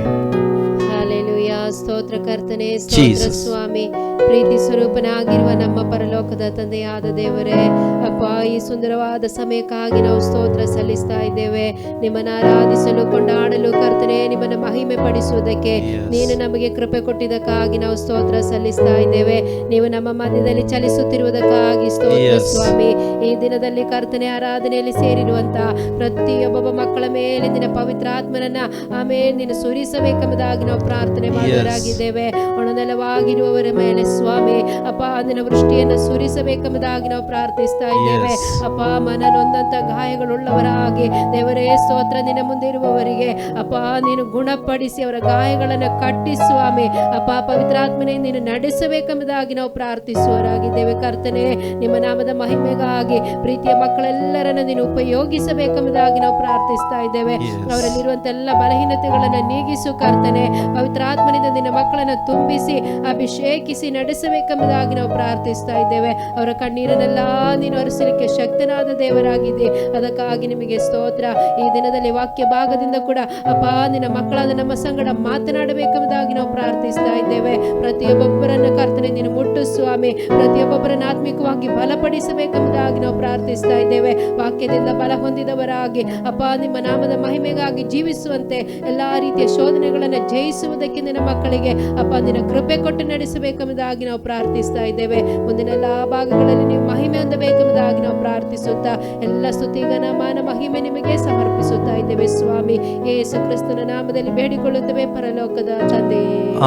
ಹಲ್ಲೆಲೂಯಾ. ಸ್ತೋತ್ರ ಕರ್ತನೆ, ಸ್ತೋತ್ರ ಸ್ವಾಮಿ. ಪ್ರೀತಿ ಸ್ವರೂಪನಾಗಿರುವ ನಮ್ಮ ಪರಲೋಕದ ತಂದೆಯಾದ ದೇವರೇ, ಅಪ್ಪ, ಈ ಸುಂದರವಾದ ಸಮಯಕ್ಕಾಗಿ ನಾವು ಸ್ತೋತ್ರ ಸಲ್ಲಿಸ್ತಾ ಇದ್ದೇವೆ. ನಿಮ್ಮನ್ನು ಆರಾಧಿಸಲು, ಕೊಂಡಾಡಲು ಕರ್ತನೆ, ನಿಮ್ಮನ್ನು ಮಹಿಮೆ ಪಡಿಸುವುದಕ್ಕೆ ನೀನು ನಮಗೆ ಕೃಪೆ ಕೊಟ್ಟಿದ್ದಕ್ಕಾಗಿ ನಾವು ಸ್ತೋತ್ರ ಸಲ್ಲಿಸ್ತಾ ಇದ್ದೇವೆ. ನೀವು ನಮ್ಮ ಮಧ್ಯದಲ್ಲಿ ಚಲಿಸುತ್ತಿರುವುದಕ್ಕಾಗಿ ಸ್ತೋತ್ರ ಸ್ವಾಮಿ. ಈ ದಿನದಲ್ಲಿ ಕರ್ತನೆ ಆರಾಧನೆಯಲ್ಲಿ ಸೇರಿರುವಂತ ಪ್ರತಿಯೊಬ್ಬ ಮಕ್ಕಳ ಮೇಲೆ ನಿನ್ನ ಪವಿತ್ರ ಆತ್ಮನನ್ನ ಆಮೇಲೆ ನೀನು ಸುರಿಸಬೇಕೆಂಬುದಾಗಿ ನಾವು ಪ್ರಾರ್ಥನೆ ಮಾಡುವರಾಗಿದ್ದೇವೆ. ಒಣನೆಲವಾಗಿರುವವರ ಮೇಲೆ ಸ್ವಾಮಿ ಅಪ್ಪ ನಿನ್ನ ವೃಷ್ಟಿಯನ್ನು ಸುರಿಸಬೇಕೆಂಬುದಾಗಿ ನಾವು ಪ್ರಾರ್ಥಿಸ್ತಾ ಇದ್ದೇವೆ. ಅಪ್ಪ, ಮನನೊಂದಂತ ಗಾಯಗಳುಳ್ಳವರಾಗಿ ದೇವರೇ ಸ್ತೋತ್ರ, ನಿನ್ನ ಮುಂದೆ ಇರುವವರಿಗೆ ಅಪ್ಪ ನೀನು ಗುಣಪಡಿಸಿ ಅವರ ಗಾಯಗಳನ್ನು ಕಟ್ಟಿ ಸ್ವಾಮಿ ಅಪ್ಪ ಪವಿತ್ರಾತ್ಮನೇ ನೀನು ನಡೆಸಬೇಕೆಂಬುದಾಗಿ ನಾವು ಪ್ರಾರ್ಥಿಸುವರಾಗಿದ್ದೇವೆ. ಕರ್ತನೆ, ನಿಮ್ಮ ನಾಮದ ಮಹಿಮೆಗಾಗಿ ಪ್ರೀತಿಯ ಮಕ್ಕಳೆಲ್ಲರನ್ನ ನೀನು ಉಪಯೋಗಿಸಬೇಕೆಂಬುದಾಗಿ ನಾವು ಪ್ರಾರ್ಥಿಸ್ತಾ ಇದ್ದೇವೆ. ಅವರಲ್ಲಿರುವಂತ ಎಲ್ಲ ಬಲಹೀನತೆಗಳನ್ನು ನೀಗಿಸು ಕರ್ತನೆ. ಪವಿತ್ರಾತ್ಮನಿಂದ ನಿನ್ನ ಮಕ್ಕಳನ್ನು ತುಂಬಿಸಿ ಅಭಿಷೇಕಿಸಿ ನಡೆಸಬೇಕೆಂಬುದಾಗಿ ನಾವು ಪ್ರಾರ್ಥಿಸ್ತಾ ಇದ್ದೇವೆ. ಅವರ ಕಣ್ಣೀರನ್ನೆಲ್ಲ ನೀನು ಹರಿಸಲಿಕ್ಕೆ ಶಕ್ತನಾದ ದೇವರಾಗಿದೆ. ಅದಕ್ಕಾಗಿ ನಿಮಗೆ ಸ್ತೋತ್ರ. ಈ ದಿನದಲ್ಲಿ ವಾಕ್ಯ ಭಾಗದಿಂದ ಕೂಡ ಅಪ್ಪ ನಿನ್ನ ಮಕ್ಕಳಾದ ನಮ್ಮ ಸಂಗಡ ಮಾತನಾಡಬೇಕೆಂಬುದಾಗಿ ನಾವು ಪ್ರಾರ್ಥಿಸ್ತಾ ಇದ್ದೇವೆ. ಪ್ರತಿಯೊಬ್ಬೊಬ್ಬರನ್ನ ಕರ್ತನೆ ನೀನು ಮುಟ್ಟು ಸ್ವಾಮಿ, ಪ್ರತಿಯೊಬ್ಬೊಬ್ಬರನ್ನ ಆತ್ಮಿಕವಾಗಿ ಬಲಪಡಿಸಬೇಕೆಂಬುದಾಗಿ ನಾವು ಪ್ರಾರ್ಥಿಸ್ತಾ ಇದ್ದೇವೆ. ವಾಕ್ಯದಿಂದ ಬಲ ಹೊಂದಿದವರಾಗಿ ಅಪ್ಪ ನಿಮ್ಮ ನಾಮದ ಮಹಿಮೆಗಾಗಿ ಜೀವಿಸುವಂತೆ ಎಲ್ಲಾ ರೀತಿಯ ಶೋಧನೆಗಳನ್ನು ಜಯಿಸುವುದಕ್ಕೆ ನಿನ್ನ ಮಕ್ಕಳಿಗೆ ಅಪ್ಪ ನಿನ್ನ ಕೃಪೆ ಕೊಟ್ಟು ನಡೆಸಬೇಕೆಂಬುದಾಗಿ ನಾವು ಪ್ರಾರ್ಥಿಸ್ತಾ ಇದ್ದೇವೆ. ಮುಂದಿನ ಎಲ್ಲಾ ಭಾಗಗಳಲ್ಲಿ ನೀವು ಮಹಿಮೆ ಹೊಂದಬೇಕೆಂಬುದಾಗಿ ನಾವು ಪ್ರಾರ್ಥಿಸುತ್ತಾ ಎಲ್ಲ ಸ್ತುತಿಗನ ಮಾನ ಮಹಿಮೆ ನಿಮಗೆ ಸಮರ್ಪಿಸುತ್ತಾ ಇದ್ದೇವೆ ಸ್ವಾಮಿ. ಯೇಸು ಕ್ರಿಸ್ತನ ನಾಮದಲ್ಲಿ ಬೇಡಿಕೊಳ್ಳುತ್ತೇವೆ ಪರಲೋಕದ ತಂದೆ.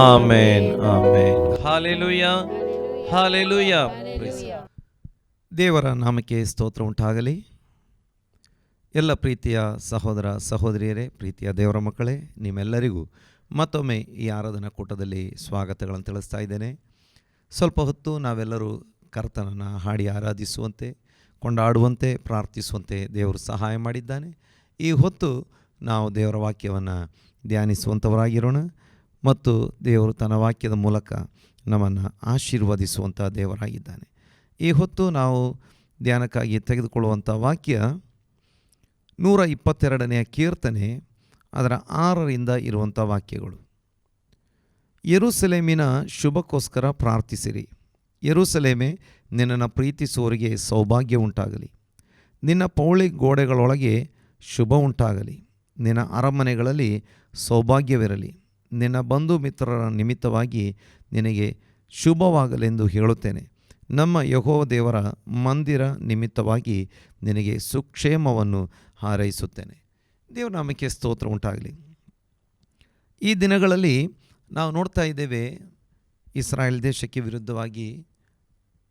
ಆಮೆನ್. ಆಮೆನ್. ಹಲ್ಲೆಲೂಯಾ. ಹಲ್ಲೆಲೂಯಾ. ದೇವರ ನಾಮಕ್ಕೆ ಸ್ತೋತ್ರ ಉಂಟಾಗಲಿ. ಎಲ್ಲ ಪ್ರೀತಿಯ ಸಹೋದರ ಸಹೋದರಿಯರೇ, ಪ್ರೀತಿಯ ದೇವರ ಮಕ್ಕಳೇ, ನಿಮ್ಮೆಲ್ಲರಿಗೂ ಮತ್ತೊಮ್ಮೆ ಈ ಆರಾಧನಾ ಕೂಟದಲ್ಲಿ ಸ್ವಾಗತಗಳನ್ನು ತಿಳಿಸ್ತಾ ಇದ್ದೇನೆ. ಸ್ವಲ್ಪ ಹೊತ್ತು ನಾವೆಲ್ಲರೂ ಕರ್ತನನ್ನು ಹಾಡಿ ಆರಾಧಿಸುವಂತೆ, ಕೊಂಡಾಡುವಂತೆ, ಪ್ರಾರ್ಥಿಸುವಂತೆ ದೇವರು ಸಹಾಯ ಮಾಡಿದ್ದಾನೆ. ಈ ಹೊತ್ತು ನಾವು ದೇವರ ವಾಕ್ಯವನ್ನು ಧ್ಯಾನಿಸುವಂಥವರಾಗಿರೋಣ ಮತ್ತು ದೇವರು ತನ್ನ ವಾಕ್ಯದ ಮೂಲಕ ನಮ್ಮನ್ನು ಆಶೀರ್ವದಿಸುವಂಥ ದೇವರಾಗಿದ್ದಾನೆ. ಈ ಹೊತ್ತು ನಾವು ಧ್ಯಾನಕ್ಕಾಗಿ ತೆಗೆದುಕೊಳ್ಳುವಂಥ ವಾಕ್ಯ 122ನೇ ಕೀರ್ತನೆ, ಅದರ 6ರಿಂದ ಇರುವಂಥ ವಾಕ್ಯಗಳು. ಯೆರೂಸಲೇಮಿನ ಶುಭಕ್ಕೋಸ್ಕರ ಪ್ರಾರ್ಥಿಸಿರಿ. ಯೆರೂಸಲೇಮೇ, ನಿನ್ನನ್ನು ಪ್ರೀತಿಸುವವರಿಗೆ ಸೌಭಾಗ್ಯ ಉಂಟಾಗಲಿ. ನಿನ್ನ ಪೌಳಿ ಗೋಡೆಗಳೊಳಗೆ ಶುಭ ಉಂಟಾಗಲಿ. ನಿನ್ನ ಅರಮನೆಗಳಲ್ಲಿ ಸೌಭಾಗ್ಯವಿರಲಿ. ನಿನ್ನ ಬಂಧು ಮಿತ್ರರ ನಿಮಿತ್ತವಾಗಿ ನಿನಗೆ ಶುಭವಾಗಲೆಂದು ಹೇಳುತ್ತೇನೆ. ನಮ್ಮ ಯೆಹೋವ ದೇವರ ಮಂದಿರ ನಿಮಿತ್ತವಾಗಿ ನಿನಗೆ ಸುಕ್ಷೇಮವನ್ನು ಹಾರೈಸುತ್ತೇನೆ. ದೇವರ ನಾಮಕ್ಕೆ ಸ್ತೋತ್ರ ಉಂಟಾಗಲಿ. ಈ ದಿನಗಳಲ್ಲಿ ನಾವು ನೋಡ್ತಾ ಇದ್ದೇವೆ, ಇಸ್ರಾಯೇಲ್ ದೇಶಕ್ಕೆ ವಿರುದ್ಧವಾಗಿ,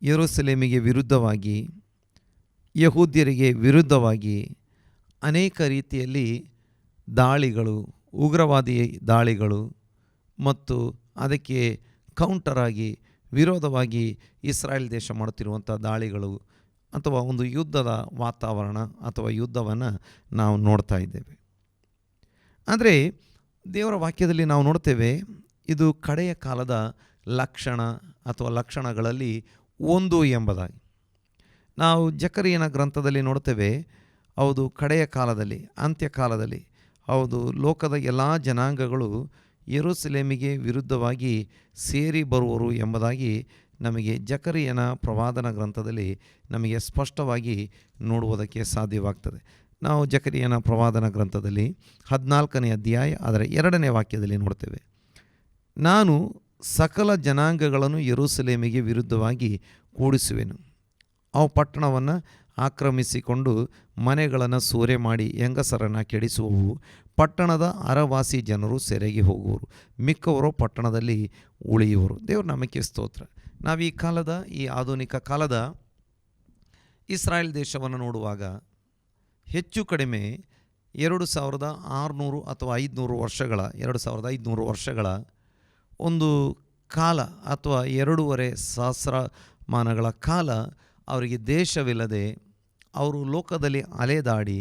ಯೆರೂಸಲೇಮಿಗೆ ವಿರುದ್ಧವಾಗಿ, ಯಹೂದ್ಯರಿಗೆ ವಿರುದ್ಧವಾಗಿ ಅನೇಕ ರೀತಿಯಲ್ಲಿ ದಾಳಿಗಳು, ಉಗ್ರವಾದಿ ದಾಳಿಗಳು ಮತ್ತು ಅದಕ್ಕೆ ಕೌಂಟರಾಗಿ ವಿರೋಧವಾಗಿ ಇಸ್ರಾಯೇಲ್ ದೇಶ ಮಾಡುತ್ತಿರುವಂಥ ದಾಳಿಗಳು ಅಥವಾ ಒಂದು ಯುದ್ಧದ ವಾತಾವರಣ ಅಥವಾ ಯುದ್ಧವನ್ನು ನಾವು ನೋಡ್ತಾ ಇದ್ದೇವೆ. ಆದರೆ ದೇವರ ವಾಕ್ಯದಲ್ಲಿ ನಾವು ನೋಡ್ತೇವೆ, ಇದು ಕಡೆಯ ಕಾಲದ ಲಕ್ಷಣ ಅಥವಾ ಲಕ್ಷಣಗಳಲ್ಲಿ ಒಂದು ಎಂಬುದಾಗಿ. ನಾವು ಜಕರೀಯನ ಗ್ರಂಥದಲ್ಲಿ ನೋಡ್ತೇವೆ, ಹೌದು, ಕಡೆಯ ಕಾಲದಲ್ಲಿ, ಅಂತ್ಯಕಾಲದಲ್ಲಿ, ಹೌದು, ಲೋಕದ ಎಲ್ಲ ಜನಾಂಗಗಳು ಯೆರೂಸಲೇಮಿಗೆ ವಿರುದ್ಧವಾಗಿ ಸೇರಿ ಬರುವರು ಎಂಬುದಾಗಿ ನಮಗೆ ಜಕರೀಯನ ಪ್ರವಾದನ ಗ್ರಂಥದಲ್ಲಿ ನಮಗೆ ಸ್ಪಷ್ಟವಾಗಿ ನೋಡುವುದಕ್ಕೆ ಸಾಧ್ಯವಾಗ್ತದೆ. ನಾವು ಜಕರೀಯನ ಪ್ರವಾದನ ಗ್ರಂಥದಲ್ಲಿ 14ನೇ ಅಧ್ಯಾಯ ಅದರ 2ನೇ ವಾಕ್ಯದಲ್ಲಿ ನೋಡ್ತೇವೆ, ನಾನು ಸಕಲ ಜನಾಂಗಗಳನ್ನು ಯೆರೂಸಲೇಮಿಗೆ ವಿರುದ್ಧವಾಗಿ ಕೂಡಿಸುವೆನು, ಅವು ಪಟ್ಟಣವನ್ನು ಆಕ್ರಮಿಸಿಕೊಂಡು ಮನೆಗಳನ್ನು ಸೂರೆ ಮಾಡಿ ಹೆಂಗಸರನ್ನು ಕೆಡಿಸುವವು. ಪಟ್ಟಣದ ಅರವಾಸಿ ಜನರು ಸೆರೆಗೆ ಹೋಗುವರು, ಮಿಕ್ಕವರು ಪಟ್ಟಣದಲ್ಲಿ ಉಳಿಯುವರು. ದೇವ್ರ ನಾಮಕ್ಕೆ ಸ್ತೋತ್ರ. ನಾವು ಈ ಕಾಲದ, ಈ ಆಧುನಿಕ ಕಾಲದ ಇಸ್ರಾಯೇಲ್ ದೇಶವನ್ನು ನೋಡುವಾಗ ಹೆಚ್ಚು ಕಡಿಮೆ 2600 ಅಥವಾ 500 ವರ್ಷಗಳ 2500 ವರ್ಷಗಳ ಒಂದು ಕಾಲ ಅಥವಾ 2.5 ಸಹಸ್ರಮಾನಗಳ ಕಾಲ ಅವರಿಗೆ ದೇಶವಿಲ್ಲದೆ ಅವರು ಲೋಕದಲ್ಲಿ ಅಲೆದಾಡಿ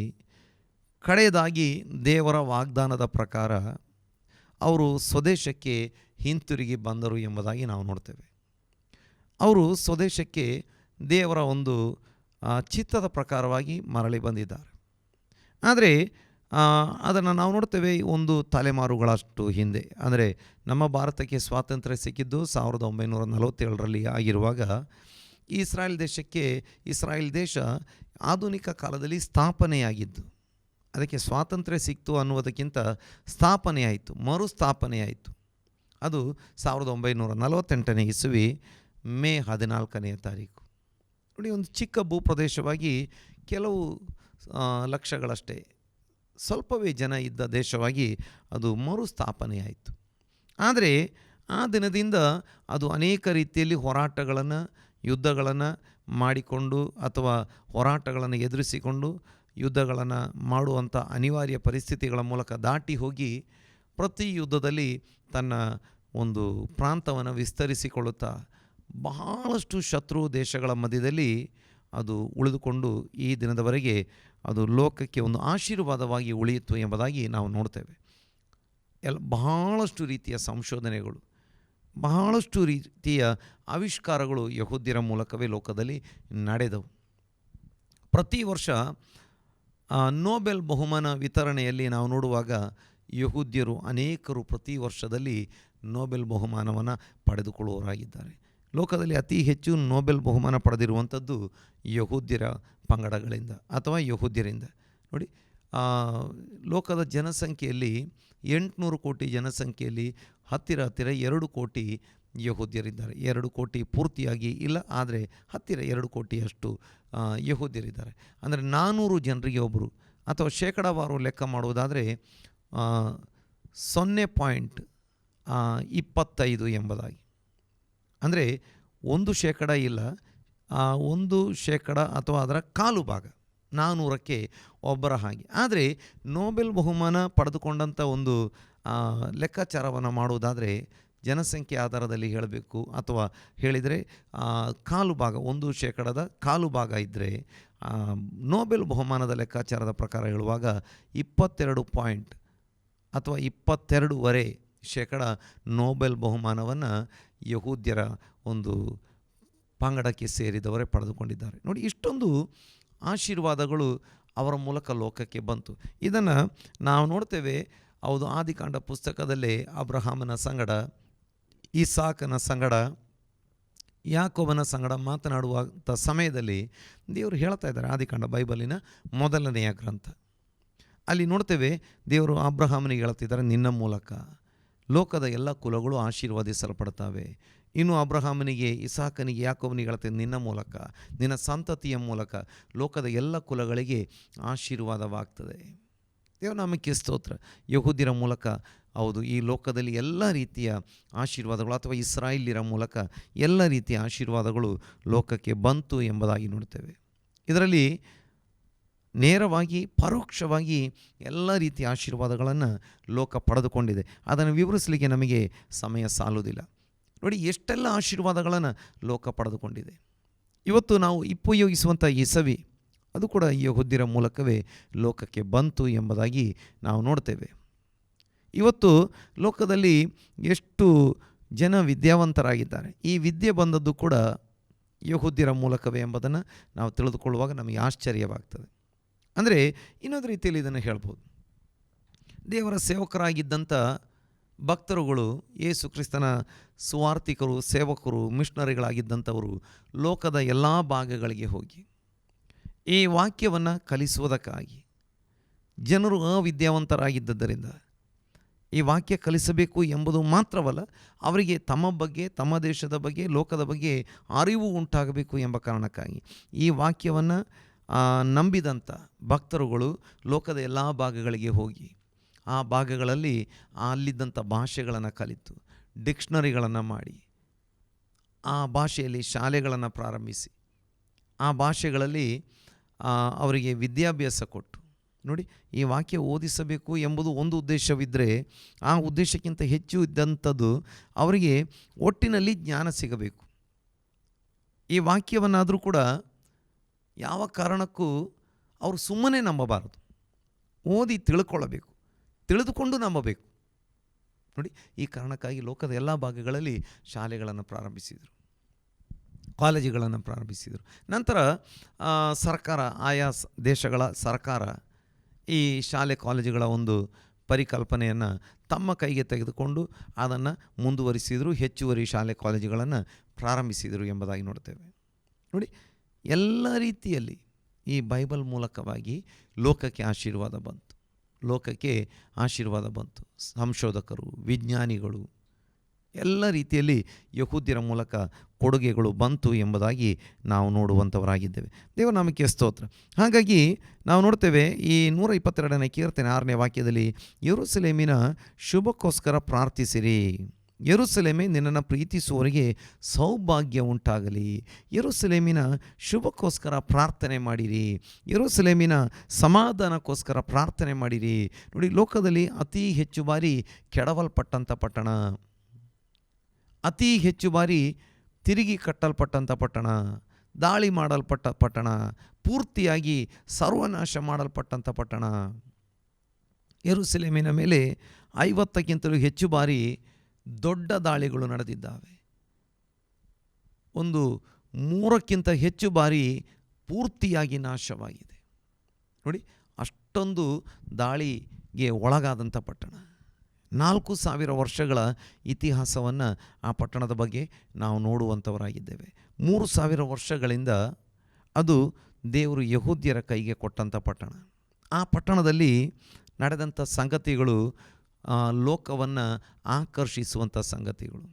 ಕಡೆಯದಾಗಿ ದೇವರ ವಾಗ್ದಾನದ ಪ್ರಕಾರ ಅವರು ಸ್ವದೇಶಕ್ಕೆ ಹಿಂತಿರುಗಿ ಬಂದರು ಎಂಬುದಾಗಿ ನಾವು ನೋಡ್ತೇವೆ. ಅವರು ಸ್ವದೇಶಕ್ಕೆ ದೇವರ ಒಂದು ಚಿತ್ತದ ಪ್ರಕಾರವಾಗಿ ಮರಳಿ ಬಂದಿದ್ದಾರೆ. ಆದರೆ ಅದನ್ನು ನಾವು ನೋಡ್ತೇವೆ ಒಂದು ತಲೆಮಾರುಗಳಷ್ಟು ಹಿಂದೆ, ಅಂದರೆ ನಮ್ಮ ಭಾರತಕ್ಕೆ ಸ್ವಾತಂತ್ರ್ಯ ಸಿಕ್ಕಿದ್ದು 1947ರಲ್ಲಿ ಆಗಿರುವಾಗ ಇಸ್ರಾಯೇಲ್ ದೇಶ ಆಧುನಿಕ ಕಾಲದಲ್ಲಿ ಸ್ಥಾಪನೆಯಾಗಿದ್ದು. ಅದಕ್ಕೆ ಸ್ವಾತಂತ್ರ್ಯ ಸಿಕ್ತು ಅನ್ನುವುದಕ್ಕಿಂತ ಸ್ಥಾಪನೆಯಾಯಿತು, ಮರುಸ್ಥಾಪನೆಯಾಯಿತು. ಅದು 1948ನೇ ಇಸವಿ ಮೇ 14ನೇ ತಾರೀಕು. ನೋಡಿ, ಒಂದು ಚಿಕ್ಕ ಭೂಪ್ರದೇಶವಾಗಿ ಕೆಲವು ಲಕ್ಷಗಳಷ್ಟೇ, ಸ್ವಲ್ಪವೇ ಜನ ಇದ್ದ ದೇಶವಾಗಿ ಅದು ಮರುಸ್ಥಾಪನೆಯಾಯಿತು. ಆದರೆ ಆ ದಿನದಿಂದ ಅದು ಅನೇಕ ರೀತಿಯಲ್ಲಿ ಹೋರಾಟಗಳನ್ನು, ಯುದ್ಧಗಳನ್ನು ಮಾಡಿಕೊಂಡು ಅಥವಾ ಹೋರಾಟಗಳನ್ನು ಎದುರಿಸಿಕೊಂಡು ಯುದ್ಧಗಳನ್ನು ಮಾಡುವಂಥ ಅನಿವಾರ್ಯ ಪರಿಸ್ಥಿತಿಗಳ ಮೂಲಕ ದಾಟಿ ಹೋಗಿ ಪ್ರತಿ ಯುದ್ಧದಲ್ಲಿ ತನ್ನ ಒಂದು ಪ್ರಾಂತವನ್ನು ವಿಸ್ತರಿಸಿಕೊಳ್ಳುತ್ತಾ ಬಹಳಷ್ಟು ಶತ್ರು ದೇಶಗಳ ಮಧ್ಯದಲ್ಲಿ ಅದು ಉಳಿದುಕೊಂಡು ಈ ದಿನದವರೆಗೆ ಅದು ಲೋಕಕ್ಕೆ ಒಂದು ಆಶೀರ್ವಾದವಾಗಿ ಉಳಿಯಿತು ಎಂಬುದಾಗಿ ನಾವು ನೋಡ್ತೇವೆ. ಬಹಳಷ್ಟು ರೀತಿಯ ಸಂಶೋಧನೆಗಳು, ಬಹಳಷ್ಟು ರೀತಿಯ ಆವಿಷ್ಕಾರಗಳು ಯಹೂದ್ಯರ ಮೂಲಕವೇ ಲೋಕದಲ್ಲಿ ನಡೆದವು. ಪ್ರತಿ ವರ್ಷ ನೋಬೆಲ್ ಬಹುಮಾನ ವಿತರಣೆಯಲ್ಲಿ ನಾವು ನೋಡುವಾಗ ಯಹೂದ್ಯರು ಅನೇಕರು ಪ್ರತಿ ವರ್ಷದಲ್ಲಿ ನೋಬೆಲ್ ಬಹುಮಾನವನ್ನು ಪಡೆದುಕೊಳ್ಳುವವರಾಗಿದ್ದಾರೆ. ಲೋಕದಲ್ಲಿ ಅತಿ ಹೆಚ್ಚು ನೋಬೆಲ್ ಬಹುಮಾನ ಪಡೆದಿರುವಂಥದ್ದು ಯಹೂದ್ಯರ ಪಂಗಡಗಳಿಂದ ಅಥವಾ ಯಹೂದ್ಯರಿಂದ. ನೋಡಿ, ಲೋಕದ ಜನಸಂಖ್ಯೆಯಲ್ಲಿ 800 ಕೋಟಿ ಜನಸಂಖ್ಯೆಯಲ್ಲಿ ಹತ್ತಿರ 2 ಕೋಟಿ ಯಹೂದ್ಯರಿದ್ದಾರೆ. 2 ಕೋಟಿ ಪೂರ್ತಿಯಾಗಿ ಇಲ್ಲ, ಆದರೆ ಹತ್ತಿರ 2 ಕೋಟಿಯಷ್ಟು ಯಹೂದ್ಯರಿದ್ದಾರೆ. ಅಂದರೆ 400 ಜನರಿಗೆ ಒಬ್ಬರು, ಅಥವಾ ಶೇಕಡಾವಾರು ಲೆಕ್ಕ ಮಾಡುವುದಾದರೆ 0.25 ಎಂಬುದಾಗಿ. ಅಂದರೆ 1% ಇಲ್ಲ, 1% ಅಥವಾ ಅದರ ಕಾಲು ಭಾಗ, 400ಕ್ಕೆ ಒಬ್ಬರ ಹಾಗೆ. ಆದರೆ ನೋಬೆಲ್ ಬಹುಮಾನ ಪಡೆದುಕೊಂಡಂಥ ಒಂದು ಲೆಕ್ಕಾಚಾರವನ್ನು ಮಾಡುವುದಾದರೆ ಜನಸಂಖ್ಯೆ ಆಧಾರದಲ್ಲಿ ಹೇಳಬೇಕು, ಅಥವಾ ಹೇಳಿದರೆ ಕಾಲು ಭಾಗ, 1%ದ ಕಾಲು ಭಾಗ ಇದ್ದರೆ ನೋಬೆಲ್ ಬಹುಮಾನದ ಲೆಕ್ಕಾಚಾರದ ಪ್ರಕಾರ ಹೇಳುವಾಗ 22 ಅಥವಾ 22.5% ನೋಬೆಲ್ ಬಹುಮಾನವನ್ನು ಯಹೂದ್ಯರ ಒಂದು ಪಂಗಡಕ್ಕೆ ಸೇರಿದವರೇ ಪಡೆದುಕೊಂಡಿದ್ದಾರೆ. ನೋಡಿ, ಇಷ್ಟೊಂದು ಆಶೀರ್ವಾದಗಳು ಅವರ ಮೂಲಕ ಲೋಕಕ್ಕೆ ಬಂತು. ಇದನ್ನು ನಾವು ನೋಡ್ತೇವೆ. ಹೌದು, ಆದಿಕಾಂಡ ಪುಸ್ತಕದಲ್ಲೇ ಅಬ್ರಹಾಮನ ಸಂಗಡ, ಇಸಾಕನ ಸಂಗಡ, ಯಾಕೋಬನ ಸಂಗಡ ಮಾತನಾಡುವಂಥ ಸಮಯದಲ್ಲಿ ದೇವರು ಹೇಳ್ತಾ ಇದ್ದಾರೆ. ಆದಿಕಾಂಡ ಬೈಬಲಿನ ಮೊದಲನೆಯ ಗ್ರಂಥ. ಅಲ್ಲಿ ನೋಡ್ತೇವೆ, ದೇವರು ಅಬ್ರಹಾಮನಿಗೆ ಹೇಳ್ತಿದ್ದಾರೆ, ನಿನ್ನ ಮೂಲಕ ಲೋಕದ ಎಲ್ಲ ಕುಲಗಳು ಆಶೀರ್ವದಿಸಲ್ಪಡ್ತವೆ. ಇನ್ನು ಅಬ್ರಹಾಮನಿಗೆ, ಇಸಾಕನಿಗೆ, ಯಾಕೋಬನಿಗೆ ಹೇಳ್ತೇವೆ, ನಿನ್ನ ಮೂಲಕ, ನಿನ್ನ ಸಂತತಿಯ ಮೂಲಕ ಲೋಕದ ಎಲ್ಲ ಕುಲಗಳಿಗೆ ಆಶೀರ್ವಾದವಾಗ್ತದೆ. ದೇವನಾಮಕ್ಕೆ ಸ್ತೋತ್ರ. ಯಹೂದ್ಯರ ಮೂಲಕ ಹೌದು ಈ ಲೋಕದಲ್ಲಿ ಎಲ್ಲ ರೀತಿಯ ಆಶೀರ್ವಾದಗಳು, ಅಥವಾ ಇಸ್ರಾಯೇಲ್ಯರ ಮೂಲಕ ಎಲ್ಲ ರೀತಿಯ ಆಶೀರ್ವಾದಗಳು ಲೋಕಕ್ಕೆ ಬಂತು ಎಂಬುದಾಗಿ ನೋಡ್ತೇವೆ. ಇದರಲ್ಲಿ ನೇರವಾಗಿ ಪರೋಕ್ಷವಾಗಿ ಎಲ್ಲ ರೀತಿಯ ಆಶೀರ್ವಾದಗಳನ್ನು ಲೋಕ ಪಡೆದುಕೊಂಡಿದೆ. ಅದನ್ನು ವಿವರಿಸಲಿಕ್ಕೆ ನಮಗೆ ಸಮಯ ಸಾಲುವುದಿಲ್ಲ. ನೋಡಿ, ಎಷ್ಟೆಲ್ಲ ಆಶೀರ್ವಾದಗಳನ್ನು ಲೋಕ ಪಡೆದುಕೊಂಡಿದೆ. ಇವತ್ತು ನಾವು ಉಪಯೋಗಿಸುವಂಥ ಇಸವಿ, ಅದು ಕೂಡ ಯಹೂದ್ಯರ ಮೂಲಕವೇ ಲೋಕಕ್ಕೆ ಬಂತು ಎಂಬುದಾಗಿ ನಾವು ನೋಡ್ತೇವೆ. ಇವತ್ತು ಲೋಕದಲ್ಲಿ ಎಷ್ಟು ಜನ ವಿದ್ಯಾವಂತರಾಗಿದ್ದಾರೆ, ಈ ವಿದ್ಯೆ ಬಂದದ್ದು ಕೂಡ ಯಹೂದ್ಯರ ಮೂಲಕವೇ ಎಂಬುದನ್ನು ನಾವು ತಿಳಿದುಕೊಳ್ಳುವಾಗ ನಮಗೆ ಆಶ್ಚರ್ಯವಾಗ್ತದೆ. ಅಂದರೆ ಇನ್ನೊಂದು ರೀತಿಯಲ್ಲಿ ಇದನ್ನು ಹೇಳ್ಬೋದು, ದೇವರ ಸೇವಕರಾಗಿದ್ದಂಥ ಭಕ್ತರುಗಳು, ಯೇಸು ಕ್ರಿಸ್ತನ ಸುವಾರ್ತಿಕರು, ಸೇವಕರು, ಮಿಷನರಿಗಳಾಗಿದ್ದಂಥವರು ಲೋಕದ ಎಲ್ಲ ಭಾಗಗಳಿಗೆ ಹೋಗಿ ಈ ವಾಕ್ಯವನ್ನು ಕಲಿಸುವುದಕ್ಕಾಗಿ ಜನರು ಅವಿದ್ಯಾವಂತರಾಗಿದ್ದರಿಂದ ಈ ವಾಕ್ಯ ಕಲಿಸಬೇಕು ಎಂಬುದು ಮಾತ್ರವಲ್ಲ, ಅವರಿಗೆ ತಮ್ಮ ಬಗ್ಗೆ, ತಮ್ಮ ದೇಶದ ಬಗ್ಗೆ, ಲೋಕದ ಬಗ್ಗೆ ಅರಿವು ಉಂಟಾಗಬೇಕು ಎಂಬ ಕಾರಣಕ್ಕಾಗಿ ಈ ವಾಕ್ಯವನ್ನು ನಂಬಿದಂಥ ಭಕ್ತರುಗಳು ಲೋಕದ ಎಲ್ಲ ಭಾಗಗಳಿಗೆ ಹೋಗಿ ಆ ಭಾಗಗಳಲ್ಲಿ ಅಲ್ಲಿದ್ದಂಥ ಭಾಷೆಗಳನ್ನು ಕಲಿತು ಡಿಕ್ಷನರಿಗಳನ್ನು ಮಾಡಿ ಆ ಭಾಷೆಯಲ್ಲಿ ಶಾಲೆಗಳನ್ನು ಪ್ರಾರಂಭಿಸಿ ಆ ಭಾಷೆಗಳಲ್ಲಿ ಅವರಿಗೆ ವಿದ್ಯಾಭ್ಯಾಸ ಕೊಟ್ಟು, ನೋಡಿ, ಈ ವಾಕ್ಯ ಓದಿಸಬೇಕು ಎಂಬುದು ಒಂದು ಉದ್ದೇಶವಿದ್ದರೆ ಆ ಉದ್ದೇಶಕ್ಕಿಂತ ಹೆಚ್ಚು ಇದ್ದಂಥದ್ದು ಅವರಿಗೆ ಒಟ್ಟಿನಲ್ಲಿ ಜ್ಞಾನ ಸಿಗಬೇಕು. ಈ ವಾಕ್ಯವನ್ನಾದರೂ ಕೂಡ ಯಾವ ಕಾರಣಕ್ಕೂ ಅವರು ಸುಮ್ಮನೆ ನಂಬಬಾರದು, ಓದಿ ತಿಳ್ಕೊಳ್ಳಬೇಕು, ತಿಳಿದುಕೊಂಡು ನಂಬಬೇಕು. ನೋಡಿ, ಈ ಕಾರಣಕ್ಕಾಗಿ ಲೋಕದ ಎಲ್ಲ ಭಾಗಗಳಲ್ಲಿ ಶಾಲೆಗಳನ್ನು ಪ್ರಾರಂಭಿಸಿದರು, ಕಾಲೇಜುಗಳನ್ನು ಪ್ರಾರಂಭಿಸಿದರು. ನಂತರ ಸರ್ಕಾರ, ಆಯಾ ದೇಶಗಳ ಸರ್ಕಾರ ಈ ಶಾಲೆ ಕಾಲೇಜುಗಳ ಒಂದು ಪರಿಕಲ್ಪನೆಯನ್ನು ತಮ್ಮ ಕೈಗೆ ತೆಗೆದುಕೊಂಡು ಅದನ್ನು ಮುಂದುವರಿಸಿದರು, ಹೆಚ್ಚುವರಿ ಶಾಲೆ ಕಾಲೇಜುಗಳನ್ನು ಪ್ರಾರಂಭಿಸಿದರು ಎಂಬುದಾಗಿ ನೋಡ್ತೇವೆ. ನೋಡಿ, ಎಲ್ಲ ರೀತಿಯಲ್ಲಿ ಈ ಬೈಬಲ್ ಮೂಲಕವಾಗಿ ಲೋಕಕ್ಕೆ ಆಶೀರ್ವಾದ ಬಂತು, ಲೋಕಕ್ಕೆ ಆಶೀರ್ವಾದ ಬಂತು. ಸಂಶೋಧಕರು, ವಿಜ್ಞಾನಿಗಳು, ಎಲ್ಲ ರೀತಿಯಲ್ಲಿ ಯಹೂದ್ಯರ ಮೂಲಕ ಕೊಡುಗೆಗಳು ಬಂತು ಎಂಬುದಾಗಿ ನಾವು ನೋಡುವಂಥವರಾಗಿದ್ದೇವೆ. ದೇವನಾಮಕ್ಕೆ ಸ್ತೋತ್ರ. ಹಾಗಾಗಿ ನಾವು ನೋಡ್ತೇವೆ ಈ 122ನೇ ಕೀರ್ತನೆ 6ನೇ ವಾಕ್ಯದಲ್ಲಿ, ಯೆರೂಸಲೇಮಿನ ಶುಭಕ್ಕೋಸ್ಕರ ಪ್ರಾರ್ಥಿಸಿರಿ. ಯೆರೂಸಲೇಮೇ, ನಿನ್ನನ್ನು ಪ್ರೀತಿಸುವವರಿಗೆ ಸೌಭಾಗ್ಯ ಉಂಟಾಗಲಿ. ಯೆರೂಸಲೇಮಿನ ಶುಭಕ್ಕೋಸ್ಕರ ಪ್ರಾರ್ಥನೆ ಮಾಡಿರಿ, ಯೆರೂಸಲೇಮಿನ ಸಮಾಧಾನಕ್ಕೋಸ್ಕರ ಪ್ರಾರ್ಥನೆ ಮಾಡಿರಿ. ನೋಡಿ, ಲೋಕದಲ್ಲಿ ಅತಿ ಹೆಚ್ಚು ಬಾರಿ ಕೆಡವಲ್ಪಟ್ಟಂಥ ಪಟ್ಟಣ, ಅತಿ ಹೆಚ್ಚು ಬಾರಿ ತಿರುಗಿ ಕಟ್ಟಲ್ಪಟ್ಟಂಥ ಪಟ್ಟಣ, ದಾಳಿ ಮಾಡಲ್ಪಟ್ಟ ಪಟ್ಟಣ, ಪೂರ್ತಿಯಾಗಿ ಸರ್ವನಾಶ ಮಾಡಲ್ಪಟ್ಟಂಥ ಪಟ್ಟಣ. ಯೆರೂಸಲೇಮಿನ ಮೇಲೆ 50ಕ್ಕಿಂತಲೂ ಹೆಚ್ಚು ಬಾರಿ ದೊಡ್ಡ ದಾಳಿಗಳು ನಡೆದಿದ್ದಾವೆ. ಒಂದು 3ಕ್ಕಿಂತ ಹೆಚ್ಚು ಬಾರಿ ಪೂರ್ತಿಯಾಗಿ ನಾಶವಾಗಿದೆ. ನೋಡಿ, ಅಷ್ಟೊಂದು ದಾಳಿಗೆ ಒಳಗಾದಂಥ ಪಟ್ಟಣ. 4000 ವರ್ಷಗಳ ಇತಿಹಾಸವನ್ನು ಆ ಪಟ್ಟಣದ ಬಗ್ಗೆ ನಾವು ನೋಡುವಂಥವರಾಗಿದ್ದೇವೆ. 3000 ವರ್ಷಗಳಿಂದ ಅದು ದೇವರು ಯಹೂದ್ಯರ ಕೈಗೆ ಕೊಟ್ಟಂಥ ಪಟ್ಟಣ. ಆ ಪಟ್ಟಣದಲ್ಲಿ ನಡೆದಂಥ ಸಂಗತಿಗಳು ಲೋಕವನ್ನು ಆಕರ್ಷಿಸುವಂಥ ಸಂಗತಿಗಳು.